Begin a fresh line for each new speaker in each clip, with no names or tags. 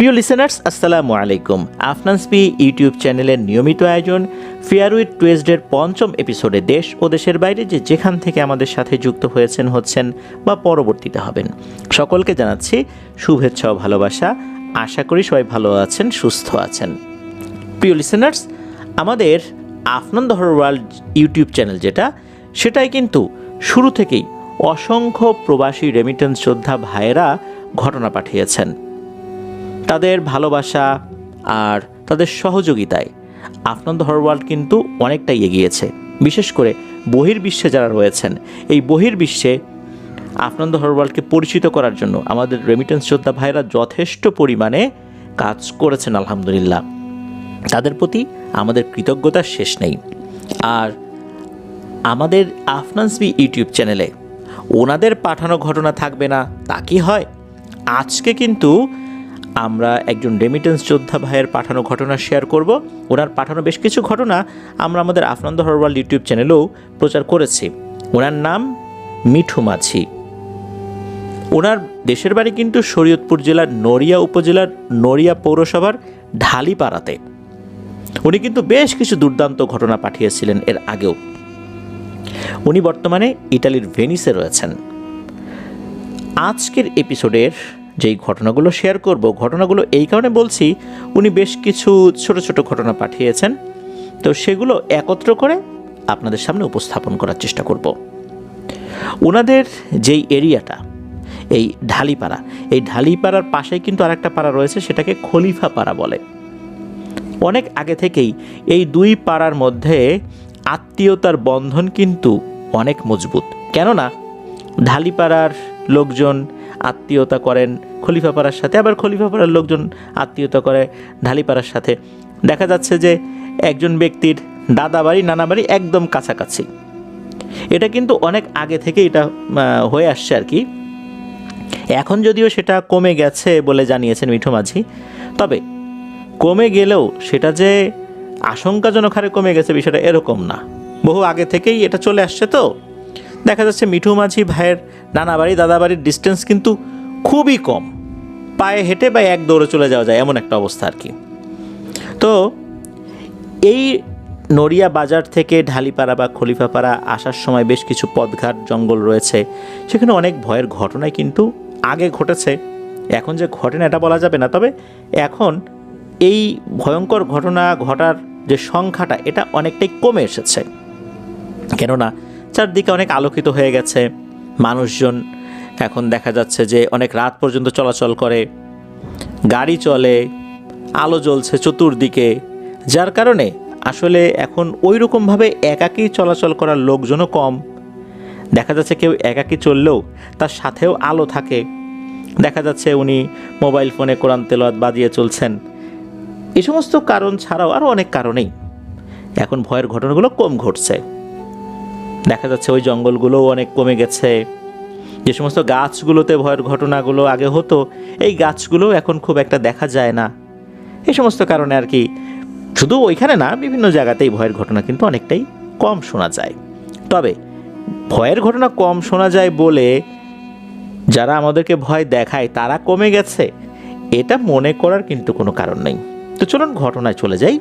প্রিয় লিসেনার্স, আসসালামু আলাইকুম। আফনান্স বি ইউটিউব চ্যানেলের নিয়মিত আয়োজন ফেয়ার উইথ টুয়েসডের পঞ্চম এপিসোডে দেশ ও দেশের বাইরে যেখান থেকে আমাদের সাথে যুক্ত হচ্ছেন বা পরবর্তীতে হবেন, সকলকে জানাচ্ছি শুভেচ্ছা ও ভালোবাসা। আশা করি সবাই ভালো আছেন, সুস্থ আছেন। প্রিয় লিসেনার্স, আমাদের Afnan the horror world YouTube channel সেটাই কিন্তু শুরু থেকেই অসংখ্য প্রবাসী রেমিটেন্স যোদ্ধা ভাইয়েরা ঘটনা পাঠিয়েছেন। তাদের ভালোবাসা আর তাদের সহযোগিতায় আফনান দ্য হরর ওয়ার্ল্ড কিন্তু অনেকটাই এগিয়েছে। বিশেষ করে বহির্বিশ্বে যারা রয়েছেন, এই বহির্বিশ্বে আফনান দ্য হরর ওয়ার্ল্ডকে পরিচিত করার জন্য আমাদের রেমিটেন্স যোদ্ধা ভাইরা যথেষ্ট পরিমাণে কাজ করেছেন। আলহামদুলিল্লাহ, তাদের প্রতি আমাদের কৃতজ্ঞতার শেষ নেই। আর আমাদের আফনান্স বি ইউটিউব চ্যানেলে ওনাদের পাঠানো ঘটনা থাকবে না তা কি হয়? আজকে কিন্তু আমরা একজন রেমিটেন্স যোদ্ধা ভাইয়ের পাঠানো ঘটনা শেয়ার করব। ওনার পাঠানো বেশ কিছু ঘটনা আমরা আমাদের Afnan the horror world YouTube চ্যানেলেও প্রচার করেছি। ওনার নাম মিঠু মাঝি। ওনার দেশের বাড়ি কিন্তু শরীয়তপুর জেলার নড়িয়া উপজেলার নড়িয়া পৌরসভার ঢালিপাড়াতে। উনি কিন্তু বেশ কিছু দুর্দান্ত ঘটনা পাঠিয়েছিলেন এর আগেও। উনি বর্তমানে ইটালির ভেনিসে রয়েছেন। আজকের এপিসোডের যেই ঘটনাগুলো শেয়ার করব, ঘটনাগুলো এই কারণে বলছি, উনি বেশ কিছু ছোট ছোট ঘটনা পাঠিয়েছেন, তো সেগুলো একত্র করে আপনাদের সামনে উপস্থাপন করার চেষ্টা করব। ওনাদের যেই এরিয়াটা, এই ঢালিপাড়া, এই ঢালিপাড়ার পাশেই কিন্তু আরেকটা পাড়া রয়েছে, সেটাকে খলিফা পাড়া বলে। অনেক আগে থেকেই এই দুই পাড়ার মধ্যে আত্মীয়তার বন্ধন কিন্তু অনেক মজবুত। কেননা ঢালিপাড়ার লোকজন আত্মীয়তা করেন খলিফাপাড়ার সাথে, আবার খলিফাপাড়ার লোকজন আত্মীয়তা করে ঢালিপাড়ার সাথে। দেখা যাচ্ছে যে একজন ব্যক্তির দাদা বাড়ি নানা বাড়ি একদম কাছাকাছি। এটা কিন্তু অনেক আগে থেকে এটা হয়ে আসছে আর কি। এখন যদিও সেটা কমে গেছে বলে জানিয়েছেন মিঠু মাঝি, তবে কমে গেলেও সেটা যে আশঙ্কাজনক হারে কমে গেছে বিষয়টা এরকম না। বহু আগে থেকেই এটা চলে আসছে। তো দেখা যাচ্ছে মিঠু মাঝি ভাইয়ের নানা বাড়ি দাদা বাড়ির ডিস্টেন্স কিন্তু খুবই কম, পায়ে হেঁটে বা এক দৌড়ে চলে যাওয়া যায় এমন একটা অবস্থা আর কি। তো এই নড়িয়া বাজার থেকে ঢালিপাড়া বা খলিফাপাড়া আসার সময় বেশ কিছু পথঘাট জঙ্গল রয়েছে, সেখানে অনেক ভয়ের ঘটনাই কিন্তু আগে ঘটেছে। এখন যে ঘটে না এটা বলা যাবে না, তবে এখন এই ভয়ঙ্কর ঘটনা ঘটার যে সংখ্যাটা এটা অনেকটাই কমে এসেছে। কেননা চারদিকে অনেক আলোকিত হয়ে গেছে, মানুষজন এখন দেখা যাচ্ছে যে অনেক রাত পর্যন্ত চলাচল করে, গাড়ি চলে, আলো জ্বলছে চতুর্দিকে, যার কারণে আসলে এখন ওই রকমভাবে একাকী চলাচল করার লোকজনও কম। দেখা যাচ্ছে কেউ একাকী চললেও তার সাথেও আলো থাকে। দেখা যাচ্ছে উনি মোবাইল ফোনে কোরআন তেলাওয়াত বাজিয়ে চলছেন। এই সমস্ত কারণ ছাড়াও আরও অনেক কারণেই এখন ভয়ের ঘটনাগুলো কম ঘটছে। দেখা যাচ্ছে ওই জঙ্গলগুলোও অনেক কমে গেছে। যে সমস্ত গাছগুলোতে ভয়ের ঘটনাগুলো আগে হতো, এই গাছগুলোও এখন খুব একটা দেখা যায় না। এই সমস্ত কারণে আর কি, শুধু ওইখানে না, বিভিন্ন জায়গাতেই ভয়ের ঘটনা কিন্তু অনেকটাই কম শোনা যায়। তবে ভয়ের ঘটনা কম শোনা যায় বলে যারা আমাদেরকে ভয় দেখায় তারা কমে গেছে, এটা মনে করার কিন্তু কোনো কারণ নেই। তো চলুন ঘটনায় চলে যাই।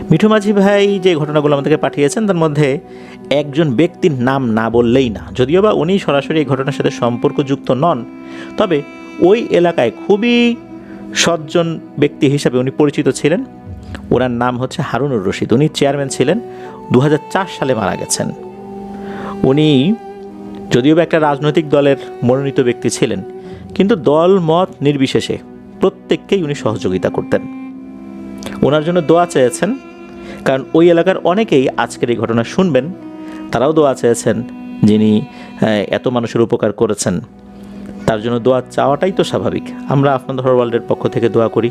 মিঠু মাঝি ভাই যে ঘটনাগুলো আমাদেরকে পাঠিয়েছেন তার মধ্যে একজন ব্যক্তির নাম না বললেই না, যদিও বা উনি সরাসরি এই ঘটনার সাথে সম্পর্কযুক্ত নন, তবে ওই এলাকায় খুবই সজ্জন ব্যক্তি হিসাবে উনি পরিচিত ছিলেন। ওনার নাম হচ্ছে হারুনুর রশিদ। উনি চেয়ারম্যান ছিলেন, 2004 সালে মারা গেছেন। উনি যদিও বা একটা রাজনৈতিক দলের মনোনীত ব্যক্তি ছিলেন, কিন্তু দল মত নির্বিশেষে প্রত্যেককেই উনি সহযোগিতা করতেন। ওনার জন্য দোয়া চেয়েছেন, কারণ ওই এলাকার অনেকেই আজকের এই ঘটনা শুনবেন, তারাও দোয়া চেয়েছেন। যিনি এত মানুষের উপকার করেছেন তার জন্য দোয়া চাওয়াটাই তো স্বাভাবিক। আমরা আফনান দ্য হরর ওয়ার্ল্ডের পক্ষ থেকে দোয়া করি।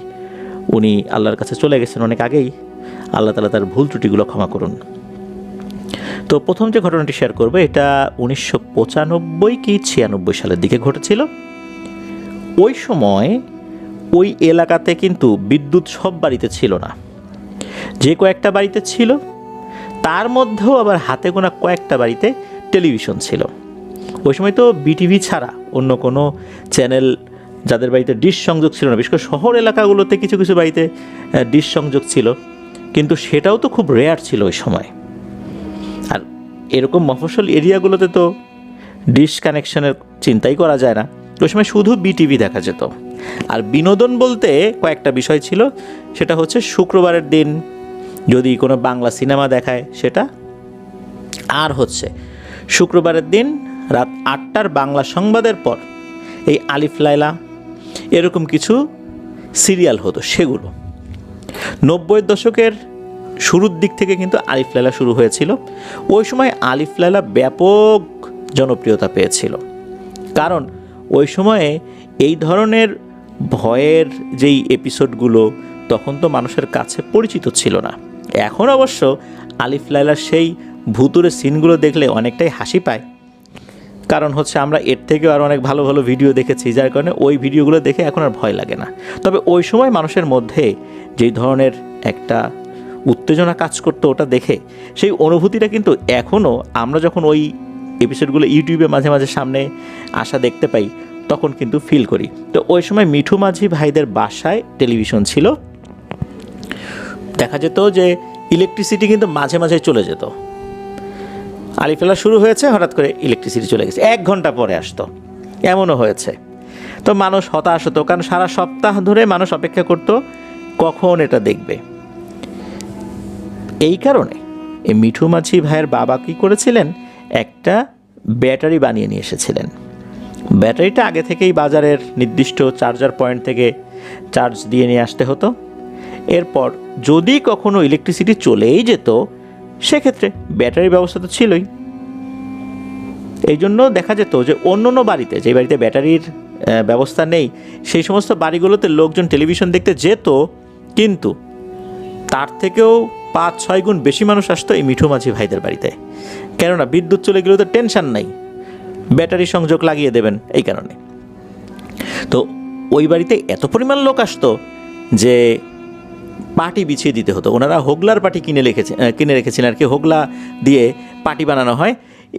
উনি আল্লাহর কাছে চলে গেছেন অনেক আগেই, আল্লাহ তাআলা তার ভুল ত্রুটিগুলো ক্ষমা করুন। তো প্রথম যে ঘটনাটি শেয়ার করবো, এটা 1995 কি 96 সালের দিকে ঘটেছিল। ওই সময় ওই এলাকাতে কিন্তু বিদ্যুৎ সব বাড়িতে ছিল না, যে কয়েকটা বাড়িতে ছিল তার মধ্যেও আবার হাতে গোনা কয়েকটা বাড়িতে টেলিভিশন ছিল। ওই সময় তো বিটিভি ছাড়া অন্য কোনো চ্যানেল যাদের বাড়িতে ডিশ সংযোগ ছিল না, বিশেষ করে শহর এলাকাগুলোতে কিছু কিছু বাড়িতে ডিশ সংযোগ ছিল, কিন্তু সেটাও তো খুব রেয়ার ছিল ওই সময়। আর এরকম মফস্বল এরিয়াগুলোতে তো ডিশ কানেকশনের চিন্তাই করা যায় না, ওই সময় শুধু বিটিভি দেখা যেত। আর বিনোদন বলতে কয়েকটা বিষয় ছিল, সেটা হচ্ছে শুক্রবারের দিন যদি কোনো বাংলা সিনেমা দেখায় সেটা, আর হচ্ছে শুক্রবারের দিন রাত 8টার বাংলা সংবাদের পর এই আলিফ লায়লা এরকম কিছু সিরিয়াল হতো, সেগুলো 90-এর দশকের শুরুর দিক থেকে কিন্তু আলিফ লায়লা শুরু হয়েছিল। ওই সময় আলিফ লায়লা ব্যাপক জনপ্রিয়তা পেয়েছিল, কারণ ওই সময়ে এই ধরনের ভয়ের যেই এপিসোডগুলো তখন তো মানুষের কাছে পরিচিত ছিল না। এখন অবশ্য আলিফ লায়লার সেই ভুতুরে সিনগুলো দেখলে অনেকটাই হাসি পায়, কারণ হচ্ছে আমরা এর থেকেও আরও অনেক ভালো ভালো ভিডিও দেখেছি, যার কারণে ওই ভিডিওগুলো দেখে এখন আর ভয় লাগে না। তবে ওই সময় মানুষের মধ্যে যেই ধরনের একটা উত্তেজনা কাজ করতো ওটা দেখে, সেই অনুভূতিটা কিন্তু এখনও আমরা যখন ওই এপিসোডগুলো ইউটিউবে মাঝে মাঝে সামনে আসা দেখতে পাই তখন কিন্তু ফিল করি। তো ওই সময় মিঠু মাঝি ভাইদের বাসায় টেলিভিশন ছিল, দেখা যেত যে ইলেকট্রিসিটি কিন্তু মাঝে মাঝে চলে যেত। আলিফ লায়লা শুরু হয়েছে, হঠাৎ করে ইলেকট্রিসিটি চলে গেছে, 1 ঘন্টা পরে আসতো, এমনও হয়েছে। তো মানুষ হতাশ হতো, কারণ সারা সপ্তাহ ধরে মানুষ অপেক্ষা করতো কখন এটা দেখবে। এই কারণে এই মিঠু মাঝি ভাইয়ের বাবা কী করেছিলেন, একটা ব্যাটারি বানিয়ে নিয়ে এসেছিলেন। ব্যাটারিটা আগে থেকেই বাজারের নির্দিষ্ট চার্জার পয়েন্ট থেকে চার্জ দিয়ে নিয়ে আসতে হতো। এরপর যদি কখনো ইলেকট্রিসিটি চলেই যেত, সেক্ষেত্রে ব্যাটারির ব্যবস্থা তো ছিলই। এই জন্য দেখা যেত যে অন্য বাড়িতে, যে বাড়িতে ব্যাটারির ব্যবস্থা নেই, সেই সমস্ত বাড়িগুলোতে লোকজন টেলিভিশন দেখতে যেত, কিন্তু তার থেকেও 5-6 গুণ বেশি মানুষ আসতো এই মিঠু মাঝি ভাইদের বাড়িতে। কেননা বিদ্যুৎ চলে গেলেও তো টেনশন নাই, ব্যাটারি সংযোগ লাগিয়ে দেবেন এই কারণে। তো ওই বাড়িতে এত পরিমাণ লোক আসতো যে পাটি বিছিয়ে দিতে হতো। ওনারা হোগলার পাটি কিনে রেখেছেন আর কি, হোগলা দিয়ে পাটি বানানো হয়,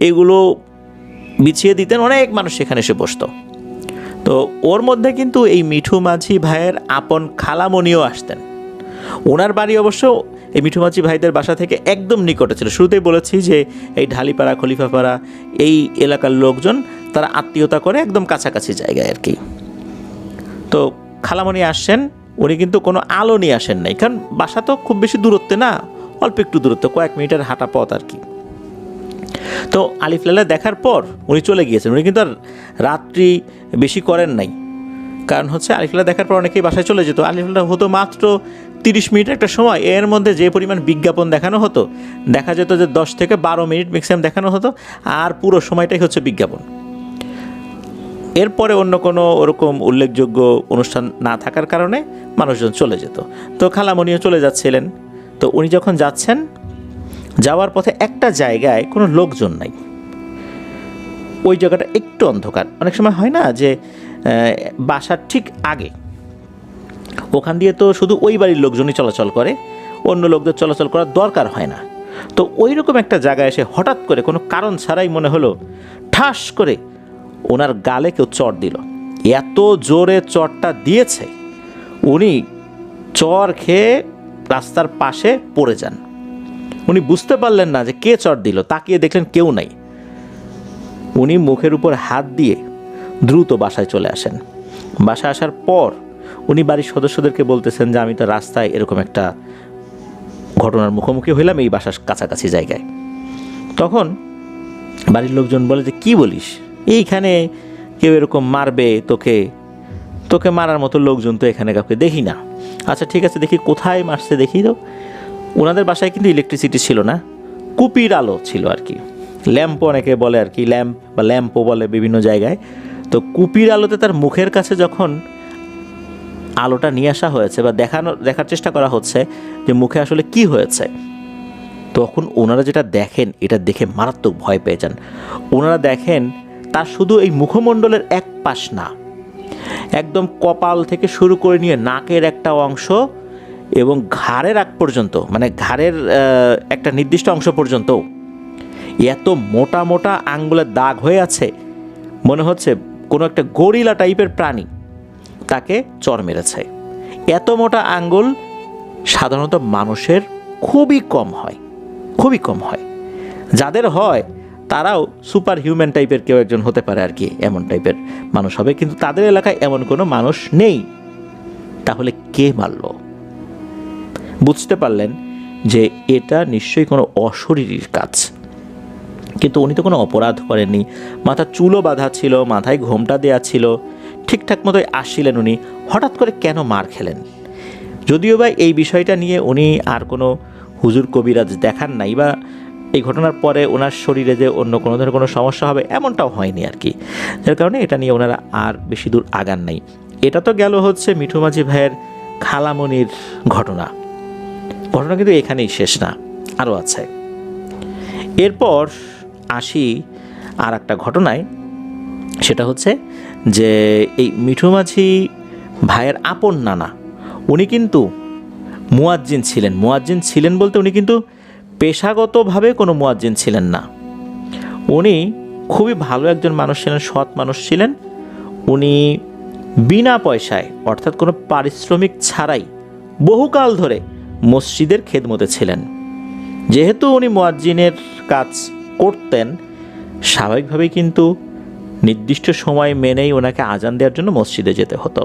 এগুলো বিছিয়ে দিতেন, অনেক মানুষ সেখানে এসে বসতো। তো ওর মধ্যে কিন্তু এই মিঠু মাঝি ভাইয়ের আপন খালামণিও আসতেন। ওনার বাড়ি অবশ্য এই মিঠু মাঝি ভাইদের বাসা থেকে একদম নিকটে ছিল। শুরুতেই বলেছি যে এই ঢালিপাড়া, খলিফাপাড়া এই এলাকার লোকজন তারা আত্মীয়তা করে একদম কাছাকাছি জায়গায় আর কি। তো খালামণি আসছেন, উনি কিন্তু কোনো আলো নিয়ে আসেন নাই, কারণ বাসা তো খুব বেশি দূরত্বে না, অল্প একটু দূরত্ব, কয়েক মিনিটের হাঁটা পথ আর কি। তো আলিফ লায়লা দেখার পর উনি চলে গিয়েছেন। উনি কিন্তু আর রাত্রি বেশি করেন নাই, কারণ হচ্ছে আলিফ লায়লা দেখার পর অনেকেই বাসায় চলে যেত। আলিফ লায়লা হতো মাত্র 30 মিনিটের একটা সময়, এর মধ্যে যে পরিমাণ বিজ্ঞাপন দেখানো হতো, দেখা যেত যে 10 থেকে 12 মিনিট ম্যাক্সিমাম দেখানো হতো, আর পুরো সময়টাই হচ্ছে বিজ্ঞাপন। এরপরে অন্য কোনো ওরকম উল্লেখযোগ্য অনুষ্ঠান না থাকার কারণে মানুষজন চলে যেত। তো খালামণিও চলে যাচ্ছিলেন। তো উনি যখন যাচ্ছেন, যাওয়ার পথে একটা জায়গায় কোনো লোকজন নাই, ওই জায়গাটা একটু অন্ধকার। অনেক সময় হয় না যে বাসার ঠিক আগে, ওখান দিয়ে তো শুধু ওই বাড়ির লোকজনই চলাচল করে, অন্য লোকদের চলাচল করার দরকার হয় না। তো ওই রকম একটা জায়গায় এসে হঠাৎ করে কোনো কারণ ছাড়াই মনে হলো ঠাস করে ওনার গালে কেউ চড় দিল। এত জোরে চড়টা দিয়েছে, উনি চড় খেয়ে রাস্তার পাশে পড়ে যান। উনি বুঝতে পারলেন না যে কে চড় দিল, তাকিয়ে দেখলেন কেউ নাই। উনি মুখের উপর হাত দিয়ে দ্রুত বাসায় চলে আসেন। বাসায় আসার পর উনি বাড়ির সদস্যদেরকে বলতেছেন যে আমি তো রাস্তায় এরকম একটা ঘটনার মুখোমুখি হইলাম এই বাসার কাছাকাছি জায়গায়। তখন বাড়ির লোকজন বলে যে কী বলিস, এইখানে কেউ এরকম মারবে, তোকে মারার মতো লোকজন তো এখানে কাউকে দেখি না। আচ্ছা ঠিক আছে, দেখি কোথায় মারছে দেখি। তো ওনাদের বাসায় কিন্তু ইলেকট্রিসিটি ছিল না, কুপির আলো ছিল আর কি, ল্যাম্পও অনেকে বলে আর কি, ল্যাম্প বা ল্যাম্পও বলে বিভিন্ন জায়গায়। তো কুপির আলোতে তার মুখের কাছে যখন আলোটা নিয়ে আসা হয়েছে বা দেখার চেষ্টা করা হচ্ছে যে মুখে আসলে কি হয়েছে, তখন ওনারা যেটা দেখেন এটা দেখে মারাত্মক ভয় পেয়ে যান। ওনারা দেখেন তার শুধু এই মুখমণ্ডলের এক পাশ না, একদম কপাল থেকে শুরু করে নিয়ে নাকের একটা অংশ এবং ঘাড়ের আগ পর্যন্ত, মানে ঘাড়ের একটা নির্দিষ্ট অংশ পর্যন্ত এত মোটা মোটা আঙ্গুলের দাগ হয়ে আছে, মনে হচ্ছে কোনো একটা গরিলা টাইপের প্রাণী তাকে চর মেরেছে। এত মোটা আঙ্গুল সাধারণত মানুষের খুবই কম হয়, খুবই কম হয়। যাদের হয় তারাও সুপার হিউম্যান টাইপের কেউ একজন হতে পারে আর কি, এমন টাইপের মানুষ হবে, কিন্তু তাদের এলাকায় এমন কোনো মানুষ নেই। তাহলে কে মারল? বুঝতে পারলেন যে এটা নিশ্চয়ই কোনো অশরীরীর কাজ। কিন্তু উনি তো কোনো অপরাধ করেননি, মাথার চুলও বাঁধা ছিল, মাথায় ঘোমটা দেয়া ছিল, ঠিকঠাক মতোই আসছিলেন উনি, হঠাৎ করে কেন মার খেলেন? যদিও বা এই বিষয়টা নিয়ে উনি আর কোনো হুজুর কবিরাজ দেখান নাই, বা এই ঘটনার পরে ওনার শরীরে যে অন্য কোনো ধরনের কোনো সমস্যা হবে এমনটাও হয়নি আর কি, যার কারণে এটা নিয়ে ওনারা আর বেশি দূর আগান নাই। এটা তো গেল হচ্ছে মিঠু মাঝি ভাইয়ের খালামণির ঘটনা। ঘটনা কিন্তু এখানেই শেষ না, আরও আছে। এরপর আসি আর একটা ঘটনায়। সেটা হচ্ছে যে এই মিঠু মাঝি ভাইয়ের আপন নানা, উনি কিন্তু মুয়াজ্জিন ছিলেন। মুয়াজ্জিন ছিলেন বলতে উনি কিন্তু পেশাগতভাবে কোনো মুয়াজ্জিন ছিলেন না। উনি খুবই ভালো একজন মানুষ ছিলেন, সৎ মানুষ ছিলেন। উনি বিনা পয়সায়, অর্থাৎ কোনো পারিশ্রমিক ছাড়াই বহুকাল ধরে মসজিদের খেদমতে ছিলেন। যেহেতু উনি মুয়াজ্জিনের কাজ করতেন, স্বাভাবিকভাবেই কিন্তু নির্দিষ্ট সময় মেনেই ওনাকে আজান দেওয়ার জন্য মসজিদে যেতে হতো।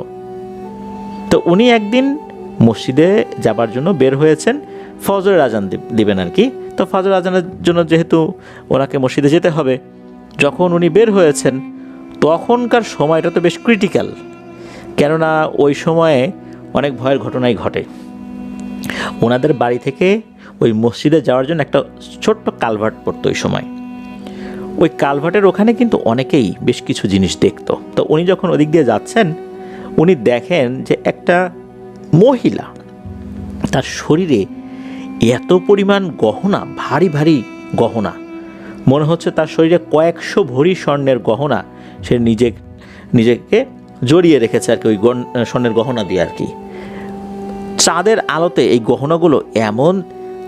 তো উনি একদিন মসজিদে যাবার জন্য বের হয়েছেন, ফজরের আজান দিবেন আর কি। তো ফজর আজানের জন্য যেহেতু ওনাকে মসজিদে যেতে হবে, যখন উনি বের হয়েছেন তখনকার সময়টা তো বেশ ক্রিটিক্যাল, কেননা ওই সময়ে অনেক ভয়ের ঘটনাই ঘটে। ওনাদের বাড়ি থেকে ওই মসজিদে যাওয়ার জন্য একটা ছোট্ট কালভার্ট পড়তো ওই সময়। ওই কালভার্টের ওখানে কিন্তু অনেকেই বেশ কিছু জিনিস দেখতো। তো উনি যখন ওদিক দিয়ে যাচ্ছেন, উনি দেখেন যে একটা মহিলা, তার শরীরে এত পরিমাণ গহনা, ভারী ভারী গহনা, মনে হচ্ছে তার শরীরে কয়েকশো ভরি স্বর্ণের গহনা সে নিজেকে জড়িয়ে রেখেছে আর কি, ওই স্বর্ণের গহনা দিয়ে আর কি। চাঁদের আলোতে এই গহনাগুলো এমন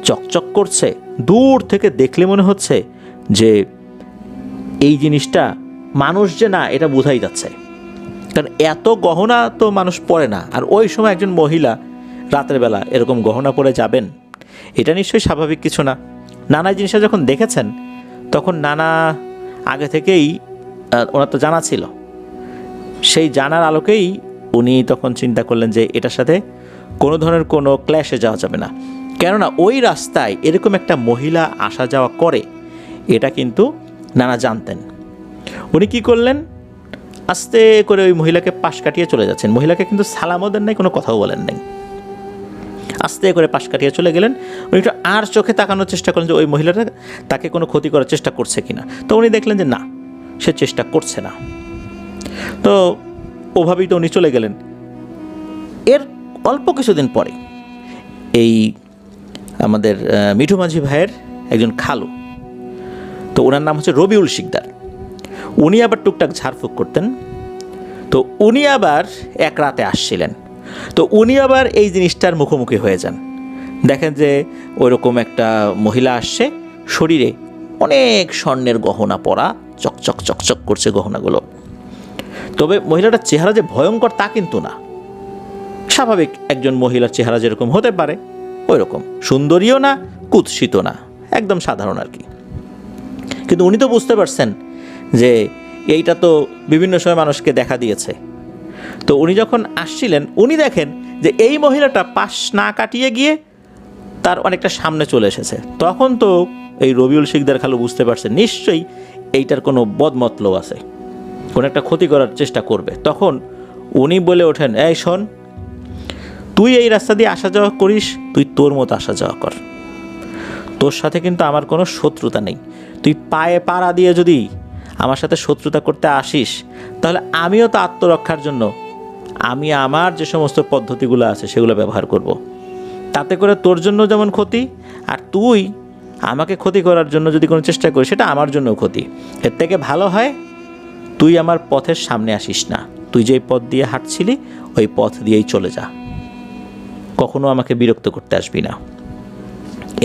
চকচক করছে, দূর থেকে দেখলে মনে হচ্ছে যে এই জিনিসটা মানুষ যে না, এটা বোঝাই যাচ্ছে। কারণ এত গহনা তো মানুষ পরে না, আর ওই সময় একজন মহিলা রাতের বেলা এরকম গহনা পরে যাবেন, এটা নিশ্চয়ই স্বাভাবিক কিছু না। নানা জিনিসটা যখন দেখেছেন, তখন নানা আগে থেকেই ওনার তো জানা ছিল, সেই জানার আলোকেই উনি তখন চিন্তা করলেন যে এটার সাথে কোনো ধরনের কোনো ক্ল্যাশে যাওয়া যাবে না, কেননা ওই রাস্তায় এরকম একটা মহিলা আসা যাওয়া করে, এটা কিন্তু নানা জানতেন। উনি কি করলেন, আস্তে করে ওই মহিলাকে পাশ কাটিয়ে চলে যাচ্ছেন। মহিলাকে কিন্তু সালামও দেন নাই, কোনো কথাও বলেন নাই, আস্তে করে পাশ কাটিয়ে চলে গেলেন। উনি একটু আর চোখে তাকানোর চেষ্টা করলেন যে ওই মহিলাটা তাকে কোনো ক্ষতি করার চেষ্টা করছে কিনা। তো উনি দেখলেন যে না, সে চেষ্টা করছে না। তো ওভাবেই তো উনি চলে গেলেন। এর অল্প কিছুদিন পরে এই আমাদের মিঠু মাঝি ভাইয়ের একজন খালু, তো ওনার নাম হচ্ছে রবিউল শিকদার, উনি আবার টুকটাক ঝাড়ফুঁক করতেন। তো উনি আবার এক রাতে আসছিলেন। তো উনি আবার এই জিনিসটার মুখোমুখি হয়ে যান, দেখেন যে ওইরকম একটা মহিলা আসছে, শরীরে অনেক স্বর্ণের গহনা পরা, চকচক চকচক করছে গহনাগুলো। তবে মহিলাটার চেহারা যে ভয়ঙ্কর তা কিন্তু না, স্বাভাবিক একজন মহিলার চেহারা যেরকম হতে পারে ওই রকম, সুন্দরীও না, কুৎসিত না, একদম সাধারণ আর কি। কিন্তু উনি তো বুঝতে পারছেন যে এইটা তো বিভিন্ন সময় মানুষকে দেখা দিয়েছে। তো উনি যখন আসছিলেন, উনি দেখেন যে এই মহিলাটা পাশ না কাটিয়ে গিয়ে তার অনেকটা সামনে চলে এসেছে। তখন তো এই রবিউল শিকদার খালু বুঝতে পারছেন নিশ্চয়ই এইটার কোনো বদমতলব আছে, কোনো একটা ক্ষতি করার চেষ্টা করবে। তখন উনি বলে ওঠেন, এই শোন, তুই এই রাস্তা দিয়ে আসা যাওয়া করিস, তুই তোর মতো আসা যাওয়া কর, তোর সাথে কিন্তু আমার কোনো শত্রুতা নেই। তুই পায়ে পাড়া দিয়ে যদি আমার সাথে শত্রুতা করতে আসিস, তাহলে আমিও তো আত্মরক্ষার জন্য আমি আমার যে সমস্ত পদ্ধতিগুলো আছে সেগুলো ব্যবহার করব। তাতে করে তোর জন্য যেমন ক্ষতি, আর তুই আমাকে ক্ষতি করার জন্য যদি কোনো চেষ্টা করিস, সেটা আমার জন্যও ক্ষতি। এর থেকে ভালো হয় তুই আমার পথের সামনে আসিস না, তুই যেই পথ দিয়ে হাঁটছিলি ওই পথ দিয়েই চলে যা, কখনো আমাকে বিরক্ত করতে আসবি না।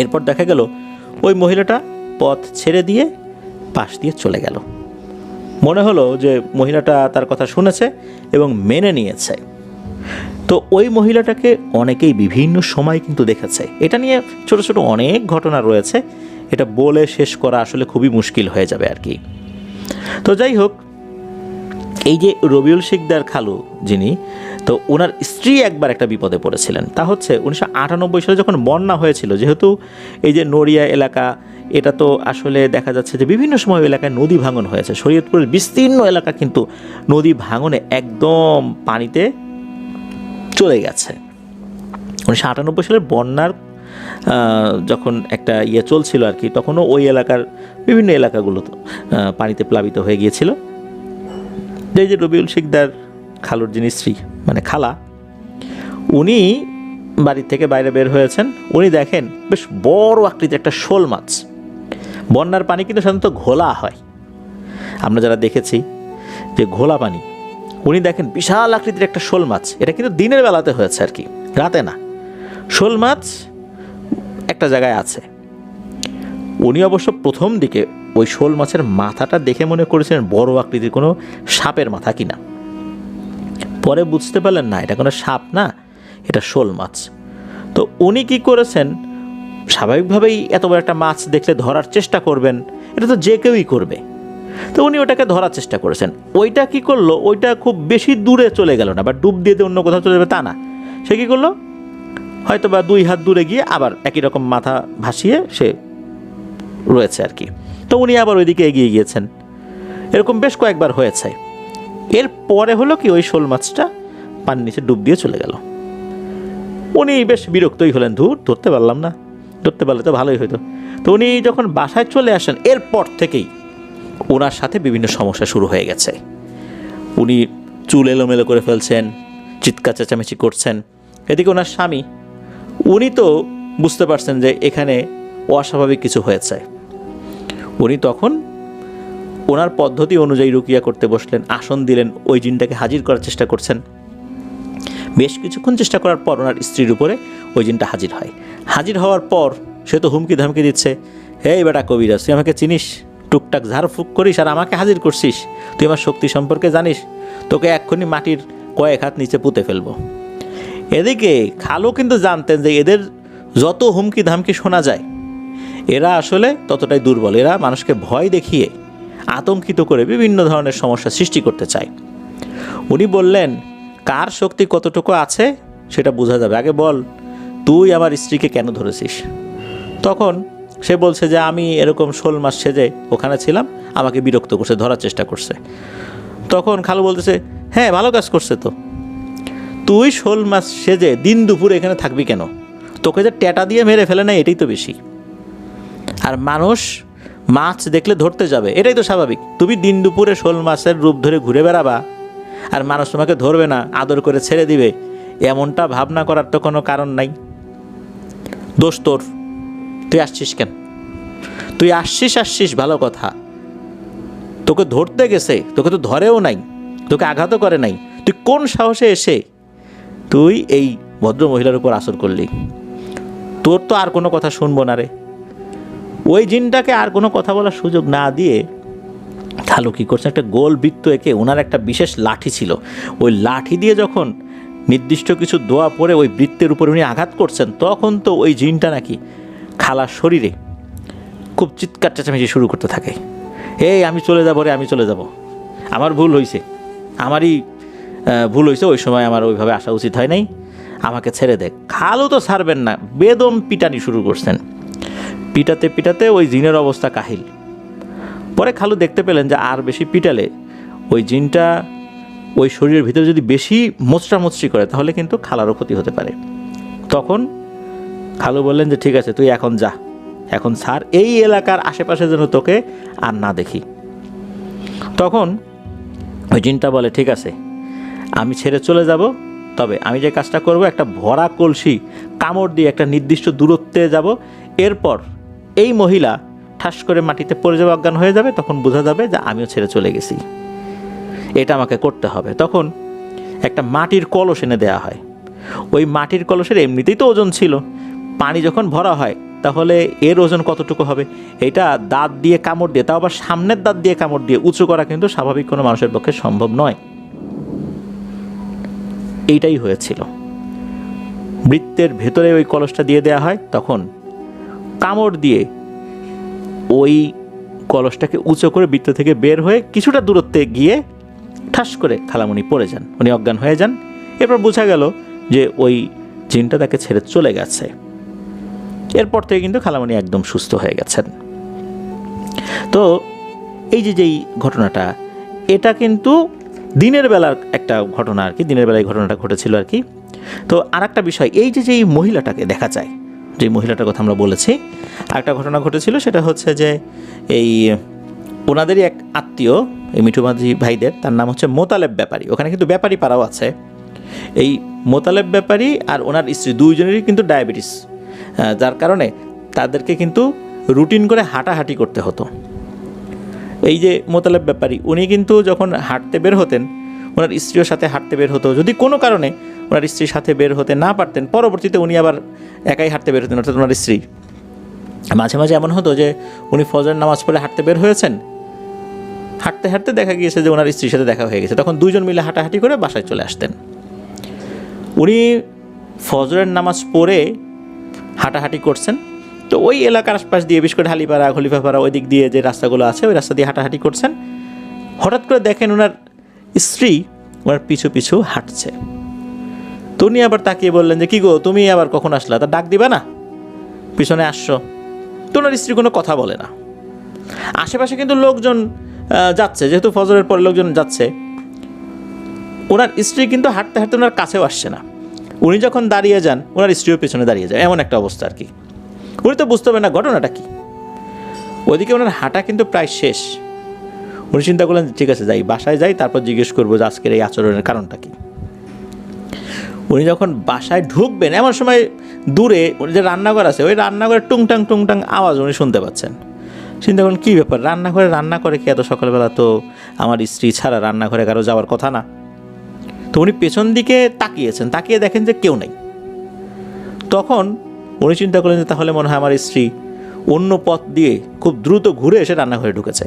এরপর দেখা গেল ওই মহিলাটা পথ ছেড়ে দিয়ে পাশ দিয়ে চলে গেল। মনে হলো যে মহিলাটা তার কথা শুনেছে এবং মেনে নিয়েছে। তো ওই মহিলাটাকে অনেকেই বিভিন্ন সময় কিন্তু দেখেছে। এটা নিয়ে ছোট ছোট অনেক ঘটনা রয়েছে, এটা বলে শেষ করা আসলে খুবই মুশকিল হয়ে যাবে আর কি। তো যাই হোক, এই যে রবিউল শিকদার খালু যিনি, তো ওনার স্ত্রী একবার একটা বিপদে পড়েছিলেন। তা হচ্ছে 1998 সালে যখন বন্যা হয়েছিল, যেহেতু এই যে নড়িয়া এলাকা, এটা তো আসলে দেখা যাচ্ছে যে বিভিন্ন সময় এলাকায় নদী ভাঙন হয়েছে। শরীয়তপুরের বিস্তীর্ণ এলাকা কিন্তু নদী ভাঙনে একদম পানিতে চলে গেছে। 1998 সালের বন্যার যখন একটা চলছিল আর কি, তখনও ওই এলাকার বিভিন্ন এলাকাগুলো পানিতে প্লাবিত হয়ে গিয়েছিল। এই যে রবিউল শিকদার খালুর যিনি স্ত্রী, মানে খালা, উনি বাড়ি থেকে বাইরে বের হয়েছেন। উনি দেখেন বেশ বড় আকৃতির একটা শোল মাছ। বন্যার পানি কিন্তু সাধারণত ঘোলা হয়, আমরা যারা দেখেছি যে ঘোলা পানি। উনি দেখেন বিশাল আকৃতির একটা শোল মাছ, এটা কিন্তু দিনের বেলাতে হয়েছে আর কি, রাতে না। শোল মাছ একটা জায়গায় আছে। উনি অবশ্য প্রথম দিকে ওই শোল মাছের মাথাটা দেখে মনে করেছিলেন বড় আকৃতির কোনো সাপের মাথা কিনা। পরে বুঝতে পারলেন না, এটা কোনো সাপ না, এটা শোল মাছ। তো উনি কি করেছেন, স্বাভাবিকভাবেই এত বড় একটা মাছ দেখলে ধরার চেষ্টা করবেন, এটা তো যে কেউই করবে। তো উনি ওটাকে ধরার চেষ্টা করেছেন। ওইটা কি করলো, ওইটা খুব বেশি দূরে চলে গেল না, বা ডুব দিয়ে অন্য কোথাও চলে যাবে তা না। সে কী করলো, হয়তো বা 2 হাত দূরে গিয়ে আবার একই রকম মাথা ভাসিয়ে সে রয়েছে আর কি। তো উনি আবার ওইদিকে এগিয়ে গিয়েছেন। এরকম বেশ কয়েকবার হয়েছে। এর পরে হলো কি, ওই শোল মাছটা পানির নিচে ডুব দিয়ে চলে গেল। উনি বেশ বিরক্তই হলেন, ধরতে পারলাম না, ধরতে পারলে তো ভালোই হতো। তো উনি যখন বাসায় চলে আসেন, এরপর থেকেই ওনার সাথে বিভিন্ন সমস্যা শুরু হয়ে গেছে। উনি চুল এলোমেলো করে ফেলছেন, চিৎকার চেঁচামেচি করছেন। এদিকে ওনার স্বামী, উনি তো বুঝতে পারছেন যে এখানে অস্বাভাবিক কিছু হয়েছে। উনি তখন ওনার পদ্ধতি অনুযায়ী রুকিয়া করতে বসলেন, আসন দিলেন, ওই জিনটাকে হাজির করার চেষ্টা করছেন। বেশ কিছুক্ষণ চেষ্টা করার পর ওনার স্ত্রীর উপরে ওই জিনটা হাজির হয়। হাজির হওয়ার পর সে তো হুমকি ধামকি দিচ্ছে, হে বেটা কবিরাজ, তুই আমাকে চিনিস, টুকটাক ঝাড়ফুঁক করিস আর আমাকে হাজির করছিস, তুই আমার শক্তি সম্পর্কে জানিস, তোকে এক্ষুনি মাটির কয়েক হাত নিচে পুঁতে ফেলবো। এদিকে খালু কিন্তু জানতেন যে এদের যত হুমকি ধামকি শোনা যায়, এরা আসলে ততটাই দুর্বল। এরা মানুষকে ভয় দেখিয়ে আতঙ্কিত করে বিভিন্ন ধরনের সমস্যা সৃষ্টি করতে চায়। উনি বললেন, কার শক্তি কতটুকু আছে সেটা বোঝা যাবে, আগে বল তুই আমার স্ত্রীকে কেন ধরেছিস। তখন সে বলছে যে আমি এরকম শোল মাছ সেজে ওখানে ছিলাম, আমাকে বিরক্ত করছে, ধরার চেষ্টা করছে। তখন খালু বলতেছে, হ্যাঁ ভালো কাজ করছে তো, তুই শোল মাছ সেজে দিন দুপুরে এখানে থাকবি কেন? তোকে যে ট্যাটা দিয়ে মেরে ফেলে না, এটাই তো বেশি। আর মানুষ মাছ দেখলে ধরতে যাবে, এটাই তো স্বাভাবিক। তুমি দিন দুপুরে শোল মাছের রূপ ধরে ঘুরে বেড়াবা আর মানুষ তোমাকে ধরবে না, আদর করে ছেড়ে দিবে, এমনটা ভাবনা করার তো কোনো কারণ নাই। দোষ তোর, তুই আসছিস কেন? তুই আসছিস ভালো কথা, তোকে ধরতে গেছে, তোকে তো ধরেও নাই, তোকে আঘাতও করে নাই, তুই কোন সাহসে এসে তুই এই ভদ্র মহিলার উপর আসর করলি? তোর তো আর কোনো কথা শুনবো না রে। ওই জিনটাকে আর কোনো কথা বলার সুযোগ না দিয়ে খালু কী করছে, একটা গোল বৃত্ত এঁকে, ওনার একটা বিশেষ লাঠি ছিল, ওই লাঠি দিয়ে যখন নির্দিষ্ট কিছু দোয়া পড়ে ওই বৃত্তের উপর উনি আঘাত করছেন, তখন তো ওই জিনটা নাকি খালার শরীরে খুব চিৎকার চেঁচামেচি শুরু করতে থাকে, এই আমি চলে যাবো রে, আমি চলে যাব, আমার ভুল হয়েছে, আমারই ভুল হয়েছে, ওই সময় আমার ওইভাবে আসা উচিত হয় নাই, আমাকে ছেড়ে দেখ। খালু তো ছাড়বেন না, বেদম পিটানি শুরু করছেন। পিটাতে পিটাতে ওই জিনের অবস্থা কাহিল। পরে খালু দেখতে পেলেন যে আর বেশি পিটালে ওই জিনটা ওই শরীরের ভিতরে যদি বেশি মোচড়ামোচড়ি করে তাহলে কিন্তু খালারও ক্ষতি হতে পারে। তখন খালু বললেন যে ঠিক আছে, তুই এখন যা, এখন ছাড়, এই এলাকার আশেপাশে যেন তোকে আর না দেখি। তখন ওই জিনটা বলে, ঠিক আছে আমি ছেড়ে চলে যাব, তবে আমি যে কাজটা করব, একটা ভরা কলসি কামড় দিয়ে একটা নির্দিষ্ট দূরত্বে যাব, এরপর এই মহিলা ঠাস করে মাটিতে পড়ে যাবে, অজ্ঞান হয়ে যাবে, তখন বোঝা যাবে যে আমিও ছেড়ে চলে গেছি, এটা আমাকে করতে হবে। তখন একটা মাটির কলস এনে দেওয়া হয়। ওই মাটির কলসের এমনিতেই তো ওজন ছিল, পানি যখন ভরা হয় তাহলে এর ওজন কতটুকু হবে, এটা দাঁত দিয়ে কামড় দিয়ে, তাও আবার সামনের দাঁত দিয়ে কামড় দিয়ে উঁচু করা কিন্তু স্বাভাবিক কোনো মানুষের পক্ষে সম্ভব নয়। এইটাই হয়েছিল। বৃত্তের ভেতরে ওই কলসটা দিয়ে দেওয়া হয়, তখন কামড় দিয়ে ওই কলসটাকে উঁচু করে বৃত্ত থেকে বের হয়ে কিছুটা দূরত্বে গিয়ে ঠাস করে খালামণি পড়ে যান, উনি অজ্ঞান হয়ে যান। এরপর বোঝা গেল যে ওই জিনটা তাকে ছেড়ে চলে গেছে। এরপর থেকে কিন্তু খালামণি একদম সুস্থ হয়ে গেছেন। তো এই যেই ঘটনাটা, এটা কিন্তু দিনের বেলার একটা ঘটনা আর কি, দিনের বেলায় ঘটনাটা ঘটেছিল আর কি। তো আর একটা বিষয়, এই যেই মহিলাটাকে দেখা যায়, যে মহিলাটার কথা আমরা বলেছি, আরেকটা ঘটনা ঘটেছিল, সেটা হচ্ছে যে এই ওনাদেরই এক আত্মীয়, এই মিঠু মাঝি ভাইদের, তার নাম হচ্ছে মোতালেব ব্যাপারী। ওখানে কিন্তু ব্যাপারী পাড়াও আছে। এই মোতালেব ব্যাপারী আর ওনার স্ত্রী দুইজনেরই কিন্তু ডায়াবেটিস, যার কারণে তাদেরকে কিন্তু রুটিন করে হাঁটাহাঁটি করতে হতো। এই যে মোতালেব ব্যাপারী, উনি কিন্তু যখন হাঁটতে বের হতেন, ওনার স্ত্রীর সাথে হাঁটতে বের হতো। যদি কোনো কারণে ওনার স্ত্রীর সাথে বের হতে না পারতেন, পরবর্তীতে উনি আবার একাই হাঁটতে বের হতেন, অর্থাৎ ওনার স্ত্রী। মাঝে মাঝে এমন হতো যে উনি ফজরের নামাজ পড়ে হাঁটতে বের হয়েছেন, হাঁটতে হাঁটতে দেখা গিয়েছে যে ওনার স্ত্রীর সাথে দেখা হয়ে গেছে, তখন দুইজন মিলে হাঁটাহাঁটি করে বাসায় চলে আসতেন। উনি ফজরের নামাজ পড়ে হাঁটাহাঁটি করছেন, তো ওই এলাকার আশপাশ দিয়ে, বিশেষ করে ঢালিপাড়া, খলিফাপাড়া, ওই দিক দিয়ে যে রাস্তাগুলো আছে, ওই রাস্তা দিয়ে হাঁটাহাঁটি করছেন। হঠাৎ করে দেখেন ওনার স্ত্রী ওনার পিছু পিছু হাঁটছে। তো উনি আবার তাকিয়ে বললেন যে, কি গো, তুমি আবার কখন আসলা, তা ডাক দিবা না, পিছনে আসছো। তো ওনার স্ত্রী কোনো কথা বলে না। আশেপাশে কিন্তু লোকজন যাচ্ছে, যেহেতু ফজরের পরে লোকজন যাচ্ছে, ওনার স্ত্রী কিন্তু হাঁটতে হাঁটতে ওনার কাছেও আসছে না। উনি যখন দাঁড়িয়ে যান, ওনার স্ত্রীও পেছনে দাঁড়িয়ে যায়, এমন একটা অবস্থা আর কি। উনি তো বুঝতে পারেন না ঘটনাটা কি। ওইদিকে ওনার হাঁটা কিন্তু প্রায় শেষ। উনি চিন্তা করলেন, ঠিক আছে যাই, বাসায় যাই, তারপর জিজ্ঞেস করবো যে আজকের এই আচরণের কারণটা কি। উনি যখন বাসায় ঢুকবেন, এমন সময় দূরে যে রান্নাঘর আছে, ওই রান্নাঘরে টুংটাং টুংটাং আওয়াজ উনি শুনতে পাচ্ছেন। চিন্তা করলেন, কী ব্যাপার, রান্নাঘরে রান্না করে কি এত সকালবেলা? তো আমার স্ত্রী ছাড়া রান্নাঘরে কারো যাওয়ার কথা না। তো উনি পেছন দিকে তাকিয়েছেন, তাকিয়ে দেখেন যে কেউ নেই। তখন উনি চিন্তা করলেন যে তাহলে মনে হয় আমার স্ত্রী অন্য পথ দিয়ে খুব দ্রুত ঘুরে এসে রান্নাঘরে ঢুকেছে।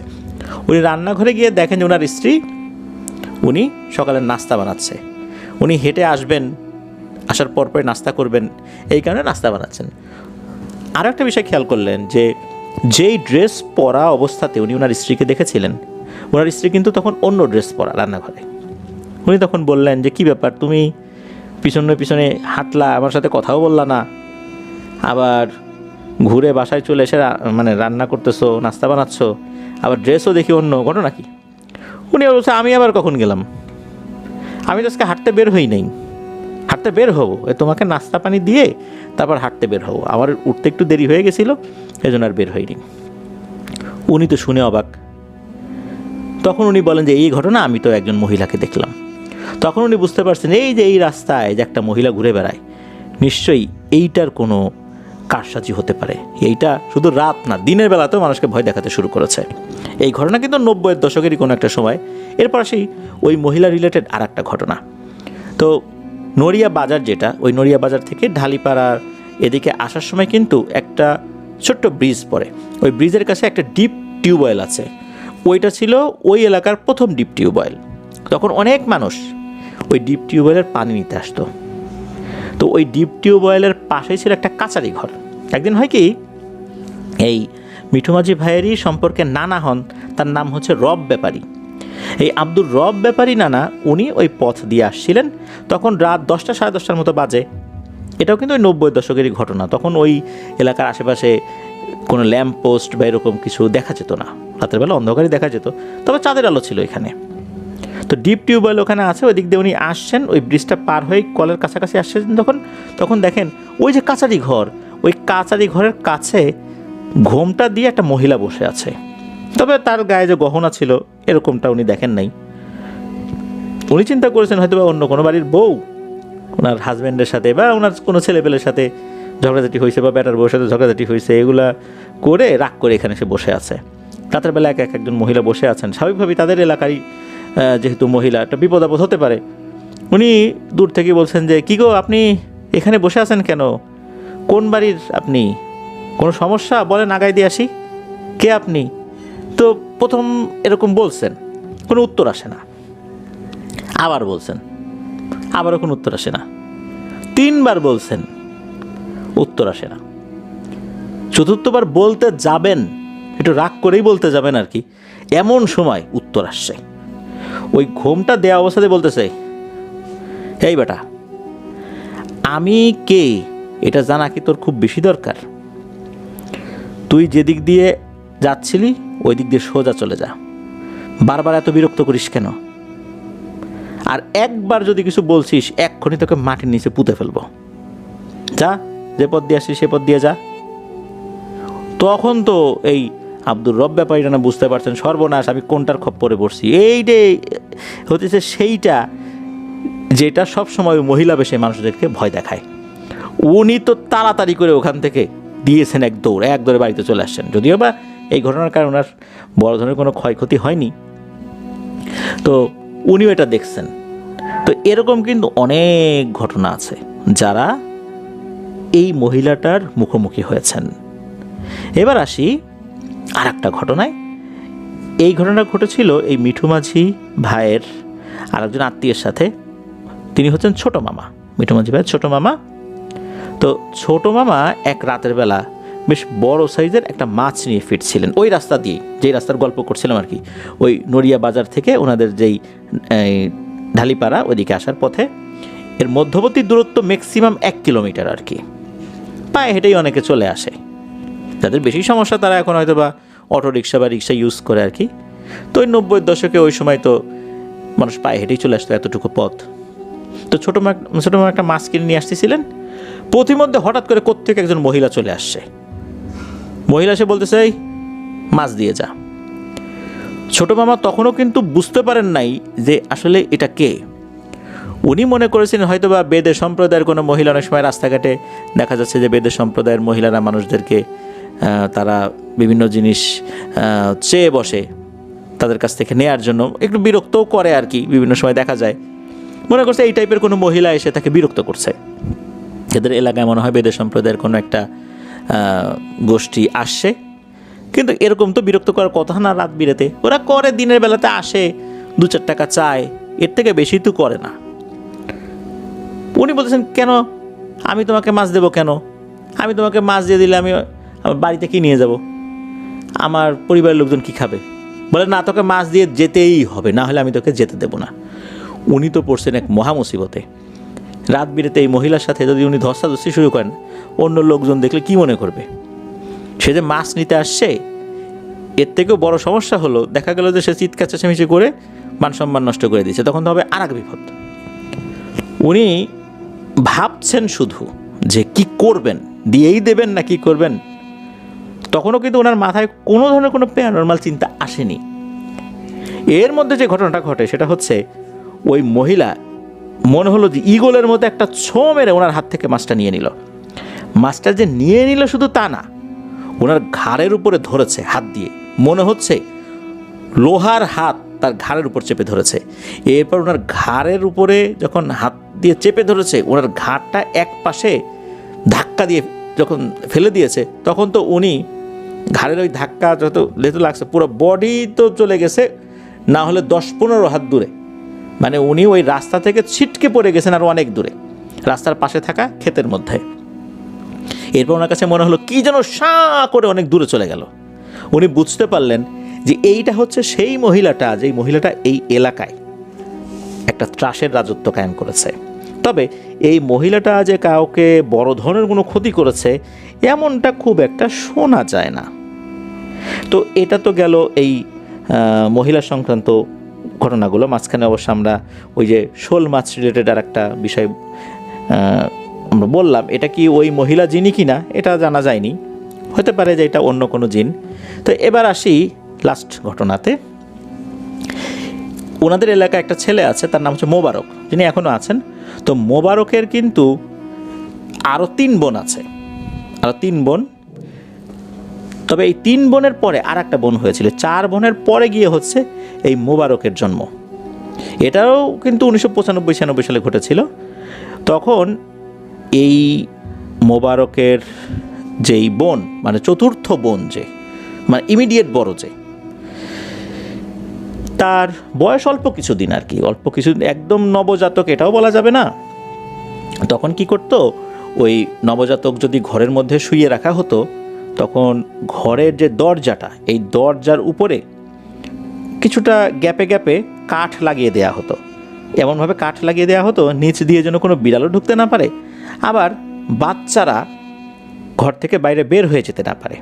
উনি রান্নাঘরে গিয়ে দেখেন যে ওনার স্ত্রী, উনি সকালের নাস্তা বানাচ্ছে। উনি হেঁটে আসবেন, আসার পরপরই নাস্তা করবেন, এই কারণে নাস্তা বানাচ্ছেন। আরও একটা বিষয় খেয়াল করলেন যে যেই ড্রেস পরা অবস্থাতে উনি ওনার স্ত্রীকে দেখেছিলেন, ওনার স্ত্রী কিন্তু তখন অন্য ড্রেস পরা রান্নাঘরে। উনি তখন বললেন যে, কী ব্যাপার, তুমি পিছনে পিছনে হাঁটলা, আমার সাথে কথাও বললা না, আবার ঘুরে বাসায় চলে এসে মানে রান্না করতেছো, নাস্তা বানাচ্ছো, আবার ড্রেসও দেখি অন্য, ঘটনা কি? উনি বলছে, আমি আবার কখন গেলাম, আমি তো আজকে হাঁটতে বের হই নাই, হাঁটতে বের হবো, তোমাকে নাস্তা পানি দিয়ে তারপর হাঁটতে বের হবো, আমার উঠতে একটু দেরি হয়ে গেছিলো, এই জন্য আর বের হইনি। উনি তো শুনে অবাক। তখন উনি বলেন যে, এই ঘটনা আমি তো একজন মহিলাকে দেখলাম। তখন উনি বুঝতে পারছেন, এই যে এই রাস্তায় যে একটা মহিলা ঘুরে বেড়ায়, নিশ্চয়ই এইটার কোনো কারসাজি হতে পারে। এইটা শুধু রাত না, দিনের বেলাতেও মানুষকে ভয় দেখাতে শুরু করেছে। এই ঘটনা কিন্তু 90-এর দশকেরই কোনো একটা সময়। এরপর সেই ওই মহিলা রিলেটেড আর একটা ঘটনা। তো নড়িয়া বাজার, যেটা ওই নড়িয়া বাজার থেকে ঢালিপাড়ার এদিকে আসার সময় কিন্তু একটা ছোট্ট ব্রিজ পড়ে। ওই ব্রিজের কাছে একটা ডিপ টিউবওয়েল আছে। ওইটা ছিল ওই এলাকার প্রথম ডিপ টিউবওয়েল। তখন অনেক মানুষ ওই ডিপ টিউবওয়েলের পানি নিতে আসতো। তো ওই ডিপ টিউবওয়েলের পাশেই ছিল একটা কাচারি ঘর। একদিন হয় কি, এই মিঠু মাঝি ভাইয়েরই সম্পর্কে নানা হন, তার নাম হচ্ছে রব ব্যাপারী। এই আব্দুর রব ব্যাপারী নানা, উনি ওই পথ দিয়ে আসছিলেন। তখন রাত 10টা সাড়ে 10টার মতো বাজে। এটাও কিন্তু ওই 90-এর দশকেরই ঘটনা। তখন ওই এলাকার আশেপাশে কোনো ল্যাম্প পোস্ট বা এরকম কিছু দেখা যেত না, রাতের বেলা অন্ধকারই দেখা যেত, তবে চাঁদের আলো ছিল এখানে। তো ডিপ টিউবওয়েল ওখানে আছে, ওই দিক দিয়ে উনি আসছেন, ওই ব্রিজটা পার হয়ে কলের কাছাকাছি আসছেন তখন দেখেন ওই যে কাচারি ঘর, ওই কাচারি ঘরের কাছে ঘোমটা দিয়ে একটা মহিলা বসে আছে। তবে তার গায়ে যে গহনা ছিল এরকমটা উনি দেখেন নাই। উনি চিন্তা করেছেন হয়তো বা অন্য কোনো বাড়ির বউ, ওনার হাজব্যান্ডের সাথে বা ওনার কোনো ছেলেপেলের সাথে ঝগড়াঝাটি হয়েছে বা বেটার বউর সাথে ঝগড়াঝাটি হয়েছে, এগুলা করে রাগ করে এখানে সে বসে আছে। রাতের বেলা একজন মহিলা বসে আছেন, স্বাভাবিকভাবেই তাদের এলাকারই যেহেতু মহিলা, একটা বিপদ আপদ হতে পারে। উনি দূর থেকে বলছেন যে, কী গো, আপনি এখানে বসে আছেন কেন, কোন বাড়ির আপনি, কোনো সমস্যা বলেন, আগায় দিয়ে আসি, কে আপনি? তো প্রথম এরকম বলছেন, কোনো উত্তর আসে না। আবার বলছেন, আবারও কোনো উত্তর আসে না। 3বার বলছেন, উত্তর আসে না। চতুর্থবার বলতে যাবেন, একটু রাগ করেই বলতে যাবেন আর কি, এমন সময় উত্তর আসছে। ওই ঘুমটা দেওয়া অবস্থাতে বলতেছে, এই বেটা, আমি কে এটা জানা কি তোর খুব বেশি দরকার? তুই যেদিক দিয়ে যাচ্ছিলি ওই দিক দিয়ে সোজা চলে যা, বারবার এত বিরক্ত করিস কেন? আর একবার যদি কিছু বলছিস এক্ষুনি তোকে মাটির নিচে পুঁতে ফেলবো। যা, যে পথ দিয়ে আসিস সে পথ দিয়ে যা। তখন তো এই আব্দুর রব ব্যাপারীটা না বুঝতে পারছেন, সর্বনাশ, আমি কোনটার খপ্পরে পড়ছি। এইটাই হতেছে সেইটা যেটা সবসময় মহিলা বেশে মানুষদেরকে ভয় দেখায়। উনি তো তাড়াতাড়ি করে ওখান থেকে দিয়েছেন এক দৌড়ে বাড়িতে চলে আসছেন। যদিও বা এই ঘটনার কারণে ওনার বড় ধরনের কোনো ক্ষয়ক্ষতি হয়নি, তো উনিও এটা দেখছেন। তো এরকম কিন্তু অনেক ঘটনা আছে যারা এই মহিলাটার মুখোমুখি হয়েছেন। এবার আসি আর একটা ঘটনায়। এই ঘটনা ঘটেছিল এই মিঠু মাঝি ভাইয়ের আরেকজন আত্মীয়ের সাথে। তিনি হচ্ছেন ছোট মামা, মিঠু মাঝি ভাইয়ের ছোট মামা। তো ছোট মামা এক রাতের বেলা বেশ বড় সাইজের একটা মাছ নিয়ে ফিরছিলেন ওই রাস্তা দিয়ে, যেই রাস্তার গল্প করছিলাম আর কি, ওই নড়িয়া বাজার থেকে ওনাদের যেই ঢালিপাড়া ওইদিকে আসার পথে। এর মধ্যবর্তী দূরত্ব ম্যাক্সিমাম 1 কিলোমিটার আর কি, পায়ে হেঁটেই অনেকে চলে আসে। যাদের বেশি সমস্যা তারা এখন হয়তো বা অটোরিকশা বা রিক্সা ইউজ করে আর কি। তো ওই 90-এর দশকে ওই সময় তো মানুষ পায়ে হেঁটেই চলে আসতো এতটুকু পথ। তো ছোটো মা একটা মাছ কিনে নিয়ে আসতেছিলেন, পথিমধ্যে হঠাৎ করে কোত্থেকে একজন মহিলা চলে আসছে। মহিলা এসে বলতেছে, এই মাছ দিয়ে যা। ছোট মামা তখনও কিন্তু বুঝতে পারেন নাই যে আসলে এটা কে। উনি মনে করেছিলেন হয়তো বা বেদে সম্প্রদায়ের কোনো মহিলা। অনেক সময় রাস্তাঘাটে দেখা যাচ্ছে যে বেদে সম্প্রদায়ের মহিলারা মানুষদেরকে তারা বিভিন্ন জিনিস চেয়ে বসে তাদের কাছ থেকে নেয়ার জন্য, একটু বিরক্তও করে আর কি, বিভিন্ন সময় দেখা যায়। মনে করছে এই টাইপের কোনো মহিলা এসে তাকে বিরক্ত করছে। এদের এলাকায় মনে হয় বেদে সম্প্রদায়ের কোনো একটা গোষ্ঠী আসছে, কিন্তু এরকম তো বিরক্ত করার কথা না। রাত বিরেতে ওরা করে, দিনের বেলাতে আসে, 2-4 টাকা চায়, এর থেকে বেশি তো করে না। উনি বলতেছেন, কেন আমি তোমাকে মাছ দেবো? কেন আমি তোমাকে মাছ দিয়ে দিলে আমি আমার বাড়িতে কি নিয়ে যাব? আমার পরিবারের লোকজন কি খাবে? বলে, না, তোকে মাছ দিয়ে যেতেই হবে, না হলে আমি তোকে যেতে দেবো না। উনি তো পড়ছেন এক মহা মুসিবতে। রাত বিরেতে এই মহিলার সাথে যদি উনি ধস্তাধস্তি শুরু করেন, অন্য লোকজন দেখলে কি মনে করবে? সে যে মাছ নিতে আসছে, এর থেকেও বড় সমস্যা হলো দেখা গেল যে সে চিৎকার চেঁচামেচি করে মান সম্মান নষ্ট করে দিচ্ছে, তখন তো হবে আর এক বিপদ। উনি ভাবছেন শুধু যে কি করবেন, দিয়েই দেবেন না কি করবেন। তখনও কিন্তু ওনার মাথায় কোনো ধরনের কোনো প্যারানর্মাল চিন্তা আসেনি। এর মধ্যে যে ঘটনাটা ঘটে সেটা হচ্ছে, ওই মহিলা মনে হলো যে ঈগলের মতো একটা ছো মেরে ওনার হাত থেকে মাছটা নিয়ে নিল। মাছটা যে নিয়ে নিল শুধু তা না, ওনার ঘাড়ের উপরে ধরেছে হাত দিয়ে, মনে হচ্ছে লোহার হাত তার ঘাড়ের উপর চেপে ধরেছে। এরপর ওনার ঘাড়ের উপরে যখন হাত দিয়ে চেপে ধরেছে, ওনার ঘাড়টা এক পাশে ধাক্কা দিয়ে যখন ফেলে দিয়েছে, তখন তো উনি ঘাড়ের ওই ধাক্কা যেহেতু লাগছে, পুরো বডি তো চলে গেছে না হলে 10-15 হাত দূরে। মানে উনি ওই রাস্তা থেকে ছিটকে পড়ে গেছেন আরও অনেক দূরে, রাস্তার পাশে থাকা ক্ষেতের মধ্যে। এরপর ওনার কাছে মনে হলো কি যেন সাঁ করে অনেক দূরে চলে গেল। উনি বুঝতে পারলেন যে এইটা হচ্ছে সেই মহিলাটা, যেই মহিলাটা এই এলাকায় একটা ত্রাসের রাজত্ব কায়েম করেছে। তবে এই মহিলাটা যে কাউকে বড় ধরনের কোনো ক্ষতি করেছে এমনটা খুব একটা শোনা যায় না। তো এটা তো গেল এই মহিলা সংক্রান্ত ঘটনাগুলো। মাঝখানে অবশ্য আমরা ওই যে শোল মাছ রিলেটেড আর একটা বিষয় আমরা বললাম, এটা কি ওই মহিলা জিনই কিনা এটা জানা যায়নি, হতে পারে যে এটা অন্য কোনো জিন। তো এবার আসি লাস্ট ঘটনাতে। ওনাদের এলাকায় একটা ছেলে আছে, তার নাম হচ্ছে মোবারক, যিনি এখনও আছেন। তো মোবারকের কিন্তু আরও 3 বোন আছে, আরও 3 বোন। তবে এই 3 বোনের পরে আর একটা বোন হয়েছিল, 4 বোনের পরে গিয়ে হচ্ছে এই মোবারকের জন্ম। এটাও কিন্তু 1995-96 সালে ঘটেছিল। তখন এই মোবারকের যেই বোন, মানে চতুর্থ বোন, যে মানে ইমিডিয়েট বড়, যে তার বয়স অল্প কিছুদিন আর কি, অল্প কিছুদিন, একদম নবজাতক এটাও বলা যাবে না, তখন কি করতো, ওই নবজাতক যদি ঘরের মধ্যে শুইয়ে রাখা হতো, তখন ঘরের যে দরজাটা, এই দরজার উপরে কিছুটা গ্যাপে গ্যাপে কাঠ লাগিয়ে দেওয়া হতো। এমনভাবে কাঠ লাগিয়ে দেওয়া হতো নিচ দিয়ে যেন কোনো বিড়ালও ঢুকতে না পারে, আবার বাচ্চারা ঘর থেকে বাইরে বের হয়ে যেতে না পারে।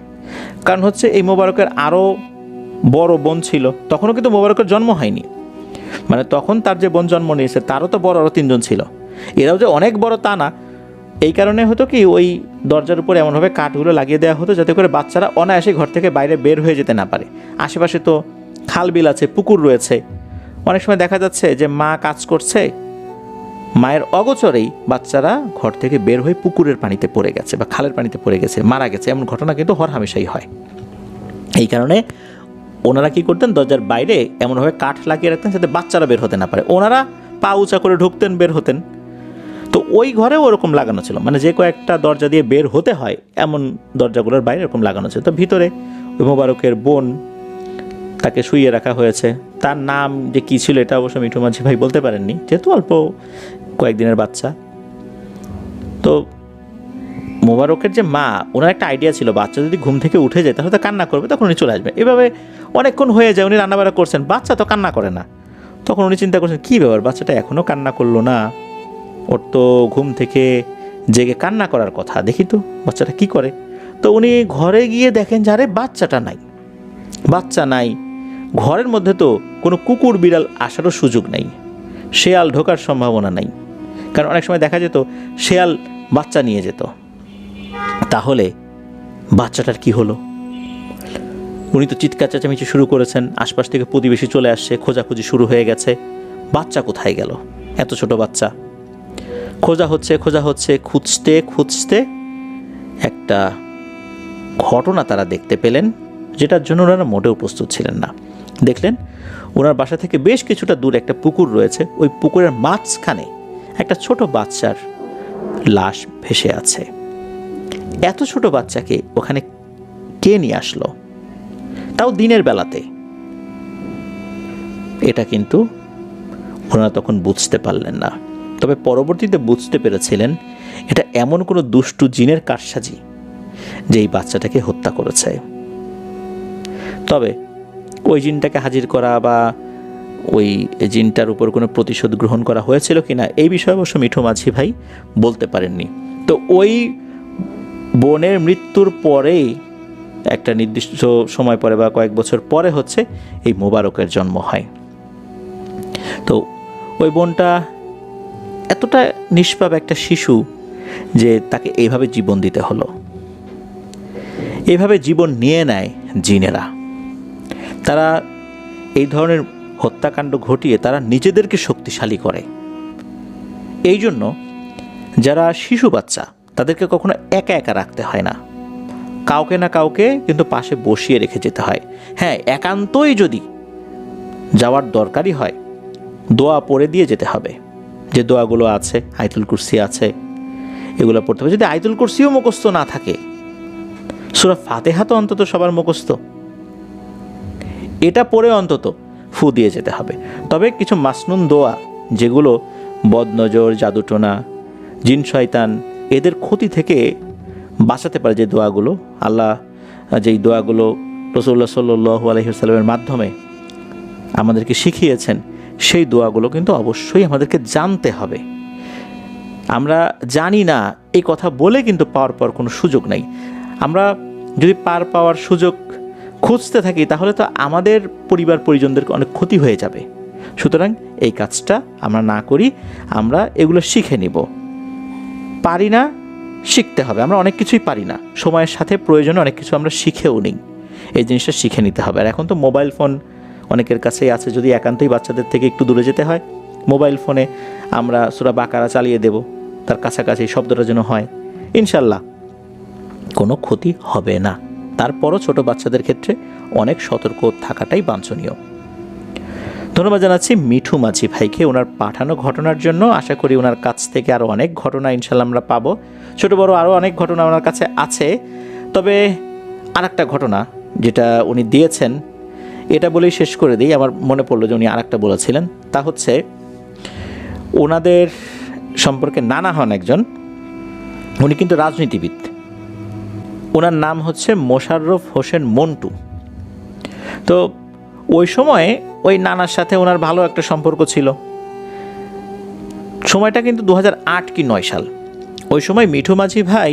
কারণ হচ্ছে এই মোবারকের আরও বড় বোন ছিল, তখনও কিন্তু মোবারকের জন্ম হয়নি, মানে তখন তার যে বোন জন্ম নিয়েছে তারও তো বড় আরও 3 জন ছিল, এরাও যে অনেক বড় তা না। এই কারণে হতো কি, ওই দরজার উপর এমনভাবে কাঠগুলো লাগিয়ে দেওয়া হতো যাতে করে বাচ্চারা অনায়াসে ঘর থেকে বাইরে বের হয়ে যেতে না পারে। আশেপাশে তো খাল বিল আছে, পুকুর রয়েছে, অনেক সময় দেখা যাচ্ছে যে মা কাজ করছে, মায়ের অগোচরেই বাচ্চারা ঘর থেকে বের হয়ে পুকুরের পানিতে পড়ে গেছে বা খালের পানিতে পড়ে গেছে, মারা গেছে, এমন ঘটনা কিন্তু হরহামেশাই হয়। এই কারণে ওনারা কি করতেন, দরজার বাইরে এমনভাবে কাঠ লাগিয়ে রাখতেন যাতে বাচ্চারা বের হতে না পারে। ওনারা পা উঁচা করে ঢুকতেন, বের হতেন। তো ওই ঘরেও ওরকম লাগানো ছিল, মানে যে কয়েকটা দরজা দিয়ে বের হতে হয় এমন দরজাগুলোর বাইরে এরকম লাগানো ছিল। তো ভিতরে ওই মোবারকের বোন, তাকে শুইয়ে রাখা হয়েছে। তার নাম যে কী ছিল এটা অবশ্য মিঠু মাঝি ভাই বলতে পারেননি, যেহেতু অল্প কয়েকদিনের বাচ্চা। তো মোবারকের যে মা, ওনার একটা আইডিয়া ছিল বাচ্চা যদি ঘুম থেকে উঠে যায় তাহলে তো কান্না করবে, তখন উনি চলে আসবে। এভাবে অনেকক্ষণ হয়ে যায়, উনি রান্নাবাড়া করছেন, বাচ্চা তো কান্না করে না। তখন উনি চিন্তা করছেন কী ব্যাপার, বাচ্চাটা এখনও কান্না করলো না, ওর তো ঘুম থেকে জেগে কান্না করার কথা, দেখি তো বাচ্চাটা কি করে। তো উনি ঘরে গিয়ে দেখেন যে আরে বাচ্চাটা নাই, বাচ্চা নাই। ঘরের মধ্যে তো কোনো কুকুর বিড়াল আসারও সুযোগ নেই, শেয়াল ঢোকার সম্ভাবনা নাই, কারণ অনেক সময় দেখা যেত শেয়াল বাচ্চা নিয়ে যেত। তাহলে বাচ্চাটার কি হলো? উনি তো চিৎকার চেঁচামেচি শুরু করেছেন, আশপাশ থেকে প্রতিবেশী চলে আসছে, খোঁজাখুঁজি শুরু হয়ে গেছে, বাচ্চা কোথায় গেল, এত ছোট বাচ্চা। খোঁজা হচ্ছে, খুঁজতে খুঁজতে একটা ঘটনা তারা দেখতে পেলেন, যেটার জন্য ওনারা মোটেও প্রস্তুত ছিলেন না। দেখলেন ওনার বাসা থেকে বেশ কিছুটা দূর একটা পুকুর রয়েছে, ওই পুকুরের মাঝখানে একটা ছোট বাচ্চার লাশ ভেসে আছে। এত ছোট বাচ্চাকে ওখানে কে নিয়ে আসলো, তাও দিনের বেলাতে? এটা কিন্তু ওনারা তখন বুঝতে পারলেন না, তবে পরবর্তীতে বুঝতে পেরেছিলেন এটা এমন কোনো দুষ্টু জিনের কারসাজি যে এই বাচ্চাটাকে হত্যা করেছে। তবে ওই জিনটাকে হাজির করা বা ওই জিনটার উপর কোনো প্রতিশোধ গ্রহণ করা হয়েছিল কিনা এই বিষয়ে অবশ্য মিঠু মাঝি ভাই বলতে পারেননি। তো ওই বোনের মৃত্যুর পরেই একটা নির্দিষ্ট সময় পরে বা কয়েক বছর পরে হচ্ছে এই মোবারকের জন্ম হয়। তো ওই বোনটা এতটা নিষ্পাপ একটা শিশু যে তাকে এইভাবে জীবন দিতে হলো। এইভাবে জীবন নিয়ে নেয় জিনেরা। তারা এই ধরনের হত্যাকাণ্ড ঘটিয়ে তারা নিজেদেরকে শক্তিশালী করে। এই জন্য যারা শিশু বাচ্চা তাদেরকে কখনো একা একা রাখতে হয় না, কাউকে না কাউকে কিন্তু পাশে বসিয়ে রেখে যেতে হয়। হ্যাঁ, একান্তই যদি যাওয়ার দরকারই হয় দোয়া পড়ে দিয়ে যেতে হবে, যে দোয়াগুলো আছে, আয়াতুল কুরসি আছে, এগুলো পড়তে হবে। যদি আয়াতুল কুরসিও মুখস্থ না থাকে, সূরা ফাতিহা তো অন্তত সবার মুখস্থ, এটা পড়ে অন্তত ফু দিয়ে যেতে হবে। তবে কিছু মাসনুন দোয়া, যেগুলো বদনজর, জাদুটোনা, জিন শয়তান এদের ক্ষতি থেকে বাঁচাতে পারে, যে দোয়াগুলো আল্লাহ, যেই দোয়াগুলো রাসূলুল্লাহ সাল্লাল্লাহু আলাইহি ওয়াসাল্লামের মাধ্যমে আমাদেরকে শিখিয়েছেন, সেই দোয়াগুলো কিন্তু অবশ্যই আমাদেরকে জানতে হবে। আমরা জানি না এই কথা বলে কিন্তু পাওয়ার পর কোনো সুযোগ নেই। আমরা যদি পাওয়ার সুযোগ খুঁজতে থাকি তাহলে তো আমাদের পরিবার পরিজনদের অনেক ক্ষতি হয়ে যাবে। সুতরাং এই কাজটা আমরা না করি, আমরা এগুলো শিখে নিব। পারি না, শিখতে হবে। আমরা অনেক কিছুই পারি না, সময়ের সাথে প্রয়োজনে অনেক কিছু আমরা শিখেও নিই, এই জিনিসটা শিখে নিতে হবে। আর এখন তো মোবাইল ফোন অনেকের কাছেই আছে, যদি একান্তই বাচ্চাদের থেকে একটু দূরে যেতে হয়, মোবাইল ফোনে আমরা সূরা বাকারা চালিয়ে দেব, তার কাছাকাছি শব্দটা যেন হয়, ইনশাল্লাহ কোনো ক্ষতি হবে না। তারপরও ছোট বাচ্চাদের ক্ষেত্রে অনেক সতর্ক থাকাটাই বাঞ্ছনীয়। ধন্যবাদ জানাচ্ছি মিঠু মাঝি ভাইকে ওনার পাঠানো ঘটনার জন্য। আশা করি ওনার কাছ থেকে আরও অনেক ঘটনা ইনশাল্লাহ আমরা পাবো। ছোটো বড়ো আরও অনেক ঘটনা ওনার কাছে আছে। তবে আরেকটা ঘটনা যেটা উনি দিয়েছেন, এটা বলেই শেষ করে দিই। আমার মনে পড়লো যে উনি আরেকটা বলেছিলেন, তা হচ্ছে ওনাদের সম্পর্কে নানা হন একজন, উনি কিন্তু রাজনীতিবিদ। ওনার নাম হচ্ছে মোশাররফ হোসেন মন্টু। তো ওই সময়ে ওই নানার সাথে ওনার ভালো একটা সম্পর্ক ছিল। সময়টা কিন্তু 2008 কি 9 সাল। ওই সময় মিঠু মাঝি ভাই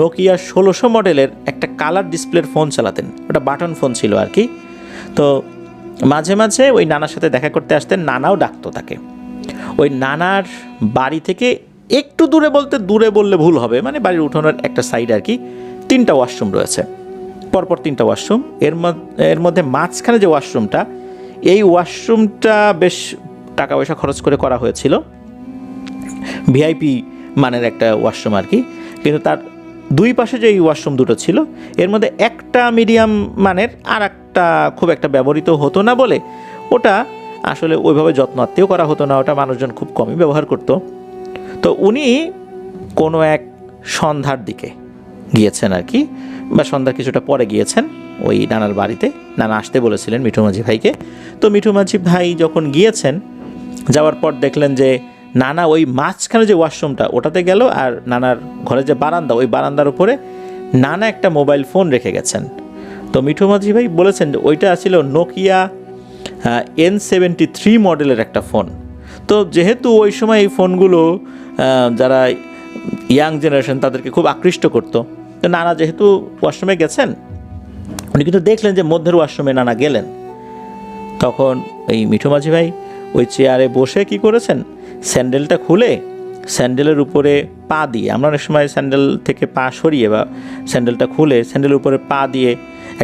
নোকিয়া 1600 মডেলের একটা কালার ডিসপ্লের ফোন চালাতেন, ওটা বাটন ফোন ছিল আর কি। তো মাঝে মাঝে ওই নানার সাথে দেখা করতে আসতেন, নানাও ডাকতো তাকে। ওই নানার বাড়ি থেকে একটু দূরে, বলতে দূরে বললে ভুল হবে, মানে বাড়ির উঠোনের একটা সাইড আর কি, 3টা ওয়াশরুম রয়েছে, পরপর 3টা ওয়াশরুম। এর মধ্যে মাঝখানে যে ওয়াশরুমটা, এই ওয়াশরুমটা বেশ টাকা পয়সা খরচ করে করা হয়েছিল, ভিআইপি মানের একটা ওয়াশরুম আর কি। কিন্তু তার দুই পাশে যে এই ওয়াশরুম দুটো ছিল, এর মধ্যে একটা মিডিয়াম মানের আর একটা খুব একটা ব্যবহৃত হতো না বলে ওটা আসলে ওইভাবে যত্নার্থেও করা হতো না, ওটা মানুষজন খুব কমই ব্যবহার করতো। তো উনি কোনো এক সন্ধ্যার দিকে গিয়েছেন আর কি, বা সন্ধ্যার কিছুটা পরে গিয়েছেন ওই নানার বাড়িতে। নানা আসতে বলেছিলেন মিঠু মাঝি ভাইকে। তো মিঠু মাঝি ভাই যখন গিয়েছেন, যাওয়ার পর দেখলেন যে নানা ওই মাঝখানে যে ওয়াশরুমটা ওটাতে গেল, আর নানার ঘরে যে বারান্দা, ওই বারান্দার উপরে নানা একটা মোবাইল ফোন রেখে গেছেন। তো মিঠু মাঝি ভাই বলেছেন যে ওইটা ছিল নোকিয়া N73 মডেলের একটা ফোন। তো যেহেতু ওই সময় এই ফোনগুলো যারা ইয়াং জেনারেশন তাদেরকে খুব আকৃষ্ট করতো, তো নানা যেহেতু ওয়াশরুমে গেছেন, উনি কিন্তু দেখলেন যে মধ্যের ওয়াশরুমে নানা গেলেন। তখন এই মিঠু মাঝি ভাই ওই চেয়ারে বসে কি করেছেন, স্যান্ডেলটা খুলে স্যান্ডেলের উপরে পা দিয়ে, আমরা অনেক সময় স্যান্ডেল থেকে পা সরিয়ে বা স্যান্ডেলটা খুলে স্যান্ডেলের উপরে পা দিয়ে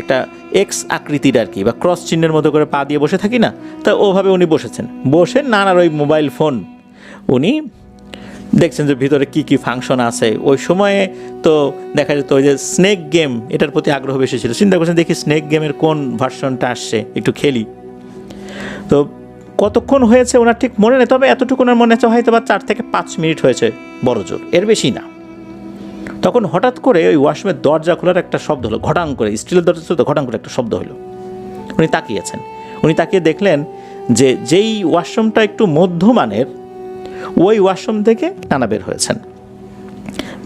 একটা এক্স আকৃতির আর কি, বা ক্রস চিহ্নের মতো করে পা দিয়ে বসে থাকি না, তা ওভাবে উনি বসেছেন। বসে নানার ওই মোবাইল ফোন উনি দেখছেন যে ভিতরে কি কি ফাংশন আছে। ওই সময়ে তো দেখা যেত ওই যে স্নেক গেম, এটার প্রতি আগ্রহ বেশি ছিল। চিন্তা করছেন দেখি স্নেক গেমের কোন ভার্সনটা আসছে, একটু খেলি। তো কতক্ষণ হয়েছে ওনার ঠিক মনে নেই, তবে এতটুকু ওনার মনে আছে হয়তো বা 4 থেকে 5 মিনিট হয়েছে বড় জোর, এর বেশি না। তখন হঠাৎ করে ওই ওয়াশরুমের দরজা খোলার একটা শব্দ হলো, ঘটাং করে, স্টিলের দরজা ছিল তো, ঘটাং করে একটা শব্দ হলো। উনি তাকিয়েছেন, উনি তাকিয়ে দেখলেন যে যেই ওয়াশরুমটা একটু মধ্যমানের, ওই ওয়াশরুম থেকে নানা বের হয়েছেন।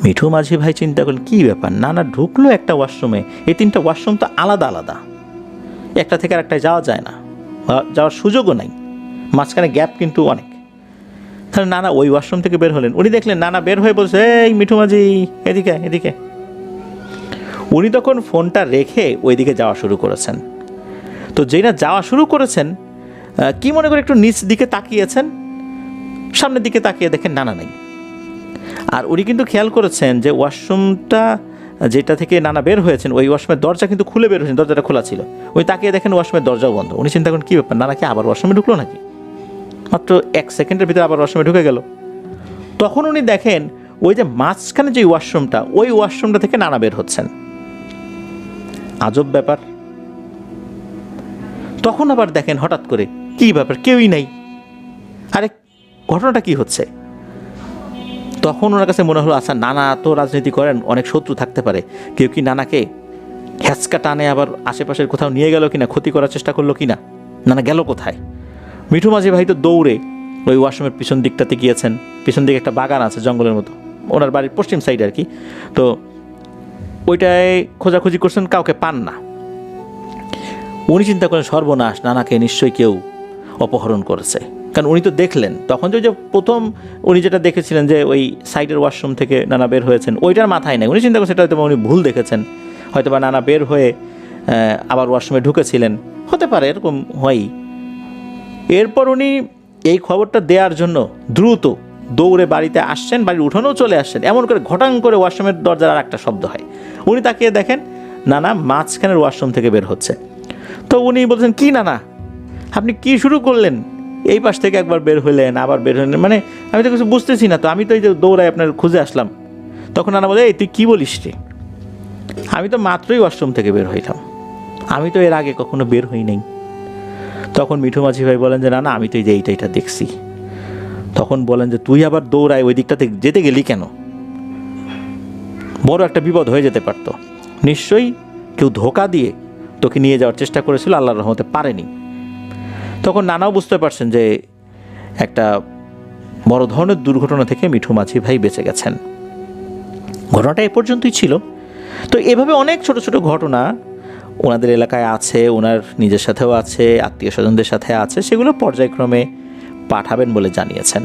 মিঠু মাঝি ভাই চিন্তা করলেন কী ব্যাপার, নানা ঢুকলো একটা ওয়াশরুমে, এই 3টা ওয়াশরুম তো আলাদা আলাদা, একটা থেকে আর একটায় যাওয়া যায় না, যাওয়ার সুযোগও নাই, মাঝখানে গ্যাপ কিন্তু অনেক। তাহলে নানা ওই ওয়াশরুম থেকে বের হলেন। উনি দেখলেন নানা বের হয়ে বলছে, এই মিঠু মাঝি এদিকে এদিকে। উনি তখন ফোনটা রেখে ওইদিকে যাওয়া শুরু করেছেন। তো যেই না যাওয়া শুরু করেছেন, কি মনে করে একটু নিচ দিকে তাকিয়েছেন, সামনের দিকে তাকিয়ে দেখেন নানা নেই। আর উনি কিন্তু খেয়াল করেছেন যে ওয়াশরুমটা যেটা থেকে নানা বের হয়েছেন, ওই ওয়াশরুমের দরজা কিন্তু খুলে বের হয়েছেন, দরজাটা খোলা ছিল। উনি তাকিয়ে দেখেন ওয়াশরুমের দরজাও বন্ধ। উনি চিন্তা করেন কী ব্যাপার, নানা কি আবার ওয়াশরুমে ঢুকলো নাকি? মাত্র 1 সেকেন্ডের ভিতরে আবার ওয়াশরুমে ঢুকে গেল। তখন উনি দেখেন ওই যে মাঝখানে যে ওয়াশরুমটা, ওই ওয়াশরুমটা থেকে নানা বের হচ্ছেন। আজব ব্যাপার। তখন আবার দেখেন হঠাৎ করে কী ব্যাপার, কেউই নাই। আরে ঘটনাটা কি হচ্ছে? তখন ওনার কাছে মনে হলো, আচ্ছা নানা তো রাজনীতি করেন, অনেক শত্রু থাকতে পারে, কেউ কি নানাকে হ্যাচকা টানে আবার আশেপাশের কোথাও নিয়ে গেল কিনা, ক্ষতি করার চেষ্টা করলো কিনা, নানা গেল কোথায়? মিঠু মাঝি ভাই তো দৌড়ে ওই ওয়াশরুমের পিছন দিকটাতে গিয়েছেন। পিছন দিকে একটা বাগান আছে জঙ্গলের মতো, ওনার বাড়ির পশ্চিম সাইড আর কি। তো ওইটায় খোঁজাখুঁজি করছেন, কাউকে পান না। উনি চিন্তা করেন সর্বনাশ, নানাকে নিশ্চয়ই কেউ অপহরণ করেছে। কারণ উনি তো দেখলেন তখন যে প্রথম উনি যেটা দেখেছিলেন যে ওই সাইডের ওয়াশরুম থেকে নানা বের হয়েছেন, ওইটার মাথায় নেই। উনি চিন্তা করছেন সেটা হয়তো উনি ভুল দেখেছেন, হয়তো বা নানা বের হয়ে আবার ওয়াশরুমে ঢুকেছিলেন, হতে পারে, এরকম হয়ই। এরপর উনি এই খবরটা দেওয়ার জন্য দ্রুত দৌড়ে বাড়িতে আসছেন, বাড়ির উঠোনেও চলে আসছেন। এমন করে ঘটাং করে ওয়াশরুমের দরজার আর একটা শব্দ হয়। উনি তাকিয়ে দেখেন নানা মাঝখানের ওয়াশরুম থেকে বের হচ্ছে। তো উনি বলছেন, কি নানা আপনি কি শুরু করলেন? এই পাশ থেকে একবার বের হইলেন, আবার বের হইলেন, মানে আমি তো কিছু বুঝতেছি না। তো আমি তো এই যে দৌড়াই আপনার খুঁজে আসলাম। তখন নানা বলে, এই তুই কী বলিস রে, আমি তো মাত্রই ওয়াশরুম থেকে বের হইলাম, আমি তো এর আগে কখনো বের হই নাই। তখন মিঠু মাঝি ভাই বলেন যে না না, আমি তো এই যে এইটা দেখছি। তখন বলেন যে তুই আবার দৌড়ায় ওই দিকটাতে যেতে গেলি কেন? বড় একটা বিপদ হয়ে যেতে পারত, নিশ্চয়ই কেউ ধোঁকা দিয়ে তোকে নিয়ে যাওয়ার চেষ্টা করেছিল, আল্লাহর রহমতে পারেনি। তখন নানাও বুঝতে পারছেন যে একটা বড় ধরনের দুর্ঘটনা থেকে মিঠু মাঝি ভাই বেঁচে গেছেন। ঘটনাটা এ পর্যন্তই ছিল। তো এভাবে অনেক ছোট ছোট ঘটনা ওনাদের এলাকায় আছে, ওনার নিজের সাথেও আছে, আত্মীয় স্বজনদের সাথে আছে, সেগুলো পর্যায়ক্রমে পাঠাবেন বলে জানিয়েছেন।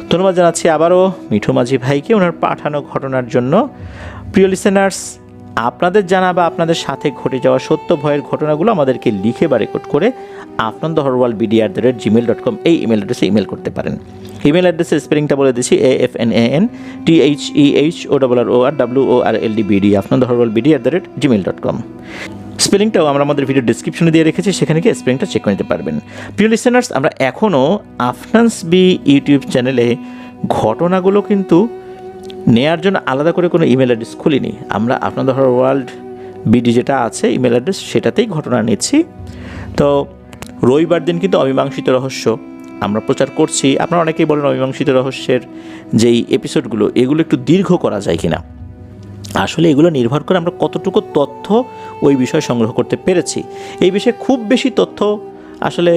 ধন্যবাদ জানাচ্ছি আবারও মিঠু মাঝি ভাইকে ওনার পাঠানো ঘটনার জন্য। প্রিয় লিসেনার্স, আপনাদের জানা বা আপনাদের সাথে ঘটে যাওয়া সত্য ভয়ের ঘটনাগুলো আমাদেরকে লিখে বা রেকর্ড করে afnandaharwalbd@gmail.com এই ইমেল অ্যাড্রেসে ইমেল করতে পারেন। ইমেল অ্যাড্রেসের স্পেলিংটা বলে দিচ্ছি, AFNANTHEHEHORRORWORLDBD afnandaharwalbd@gmail.com। স্পেলিংটাও আমরা আমাদের ভিডিও ডিসক্রিপশনে দিয়ে রেখেছি, সেখানে গিয়ে স্পেলিংটা চেক করে নিতে পারবেন। প্রিয় লিসেনার্স, আমরা এখনও আফনান্স বি ইউটিউব চ্যানেলে ঘটনাগুলো কিন্তু নেয়ার জন্য আলাদা করে কোনো ইমেল অ্যাড্রেস খুলিনি। আমরা আপনাদের ওয়ার্ল্ড বিডি যেটা আছে ইমেল অ্যাড্রেস, সেটাতেই ঘটনা নিচ্ছি। তো রবিবার দিন কিন্তু অমীমাংসিত রহস্য আমরা প্রচার করছি। আপনারা অনেকেই বলেন অমীমাংসিত রহস্যের যেই এপিসোডগুলো, এগুলো একটু দীর্ঘ করা যায় কিনা। আসলে এগুলো নির্ভর করে আমরা কতটুকু তথ্য ওই বিষয়ে সংগ্রহ করতে পেরেছি। এই বিষয়ে খুব বেশি তথ্য আসলে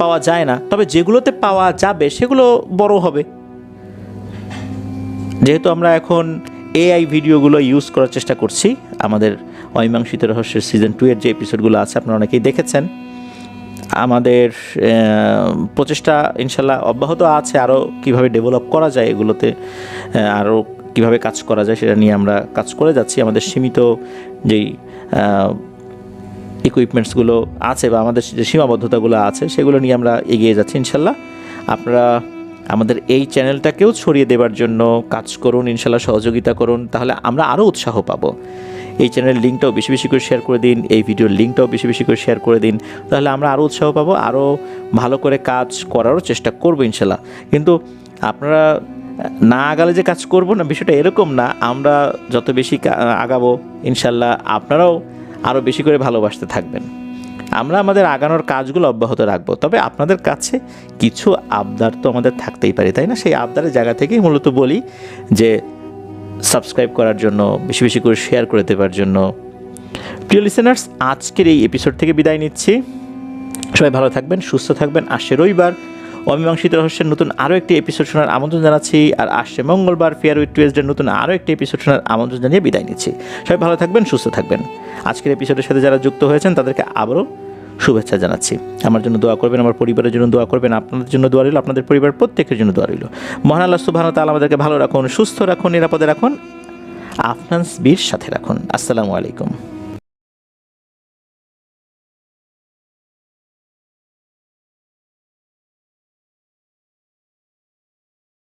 পাওয়া যায় না, তবে যেগুলোতে পাওয়া যাবে সেগুলো বড় হবে। যেহেতু আমরা এখন এআই ভিডিওগুলো ইউজ করার চেষ্টা করছি, আমাদের অমীমাংসিত রহস্যের সিজন 2 এর যে এপিসোডগুলো আছে আপনারা অনেকেই দেখেছেন। আমাদের প্রচেষ্টা ইনশাল্লাহ অব্যাহত আছে, আরও কীভাবে ডেভেলপ করা যায়, এগুলোতে আরও কীভাবে কাজ করা যায় সেটা নিয়ে আমরা কাজ করে যাচ্ছি। আমাদের সীমিত যেই ইকুইপমেন্টসগুলো আছে বা আমাদের যে সীমাবদ্ধতাগুলো আছে সেগুলো নিয়ে আমরা এগিয়ে যাচ্ছি ইনশাল্লাহ। আপনারা আমাদের এই চ্যানেলটাকেও ছড়িয়ে দেওয়ার জন্য কাজ করুন, ইনশাল্লাহ সহযোগিতা করুন, তাহলে আমরা আরও উৎসাহ পাবো। এই চ্যানেলের লিঙ্কটাও বেশি বেশি করে শেয়ার করে দিন, এই ভিডিওর লিঙ্কটাও বেশি বেশি করে শেয়ার করে দিন, তাহলে আমরা আরও উৎসাহ পাবো, আরও ভালো করে কাজ করারও চেষ্টা করবো ইনশাল্লাহ। কিন্তু আপনারা না আগালে যে কাজ করবো না, বিষয়টা এরকম না। আমরা যত বেশি আগাবো ইনশাল্লাহ আপনারাও আরও বেশি করে ভালোবাসতে থাকবেন। আমরা আমাদের আগানোর কাজগুলো অব্যাহত রাখবো, তবে আপনাদের কাছে কিছু আবদার তো আমাদের থাকতেই পারে, তাই না? সেই আবদারের জায়গা থেকেই মূলত বলি যে সাবস্ক্রাইব করার জন্য, বেশি বেশি করে শেয়ার করে দেওয়ার জন্য। প্রিয় লিসেনার্স, আজকের এই এপিসোড থেকে বিদায় নিচ্ছি। সবাই ভালো থাকবেন, সুস্থ থাকবেন। আসছে রবিবার অমীমাংসিত রহস্যের নতুন আরও একটি এপিসোড শোনার আমন্ত্রণ জানাচ্ছি, আর আসছে মঙ্গলবার ফেয়ার উইথ টুয়েসডের নতুন আরও একটি এপিসোড শোনার আমন্ত্রণ জানিয়ে বিদায় নিচ্ছি। সবাই ভালো থাকবেন, সুস্থ থাকবেন। আজকের এপিসোডের সাথে যারা যুক্ত হয়েছেন তাদেরকে আবারও শুভেচ্ছা জানাচ্ছি। আমার জন্য দোয়া করবেন, আমার পরিবারের জন্য দোয়া করবেন, আপনাদের জন্য দোয়া রইল, আপনাদের পরিবার প্রত্যেকের জন্য দোয়া রইল। মহান আল্লাহ সুবহানাহু ওয়া তাআলা আমাদেরকে ভালো রাখুন, সুস্থ রাখুন, নিরাপদে রাখুন, আফনান্স বির সাথে রাখুন। আসসালামু আলাইকুম।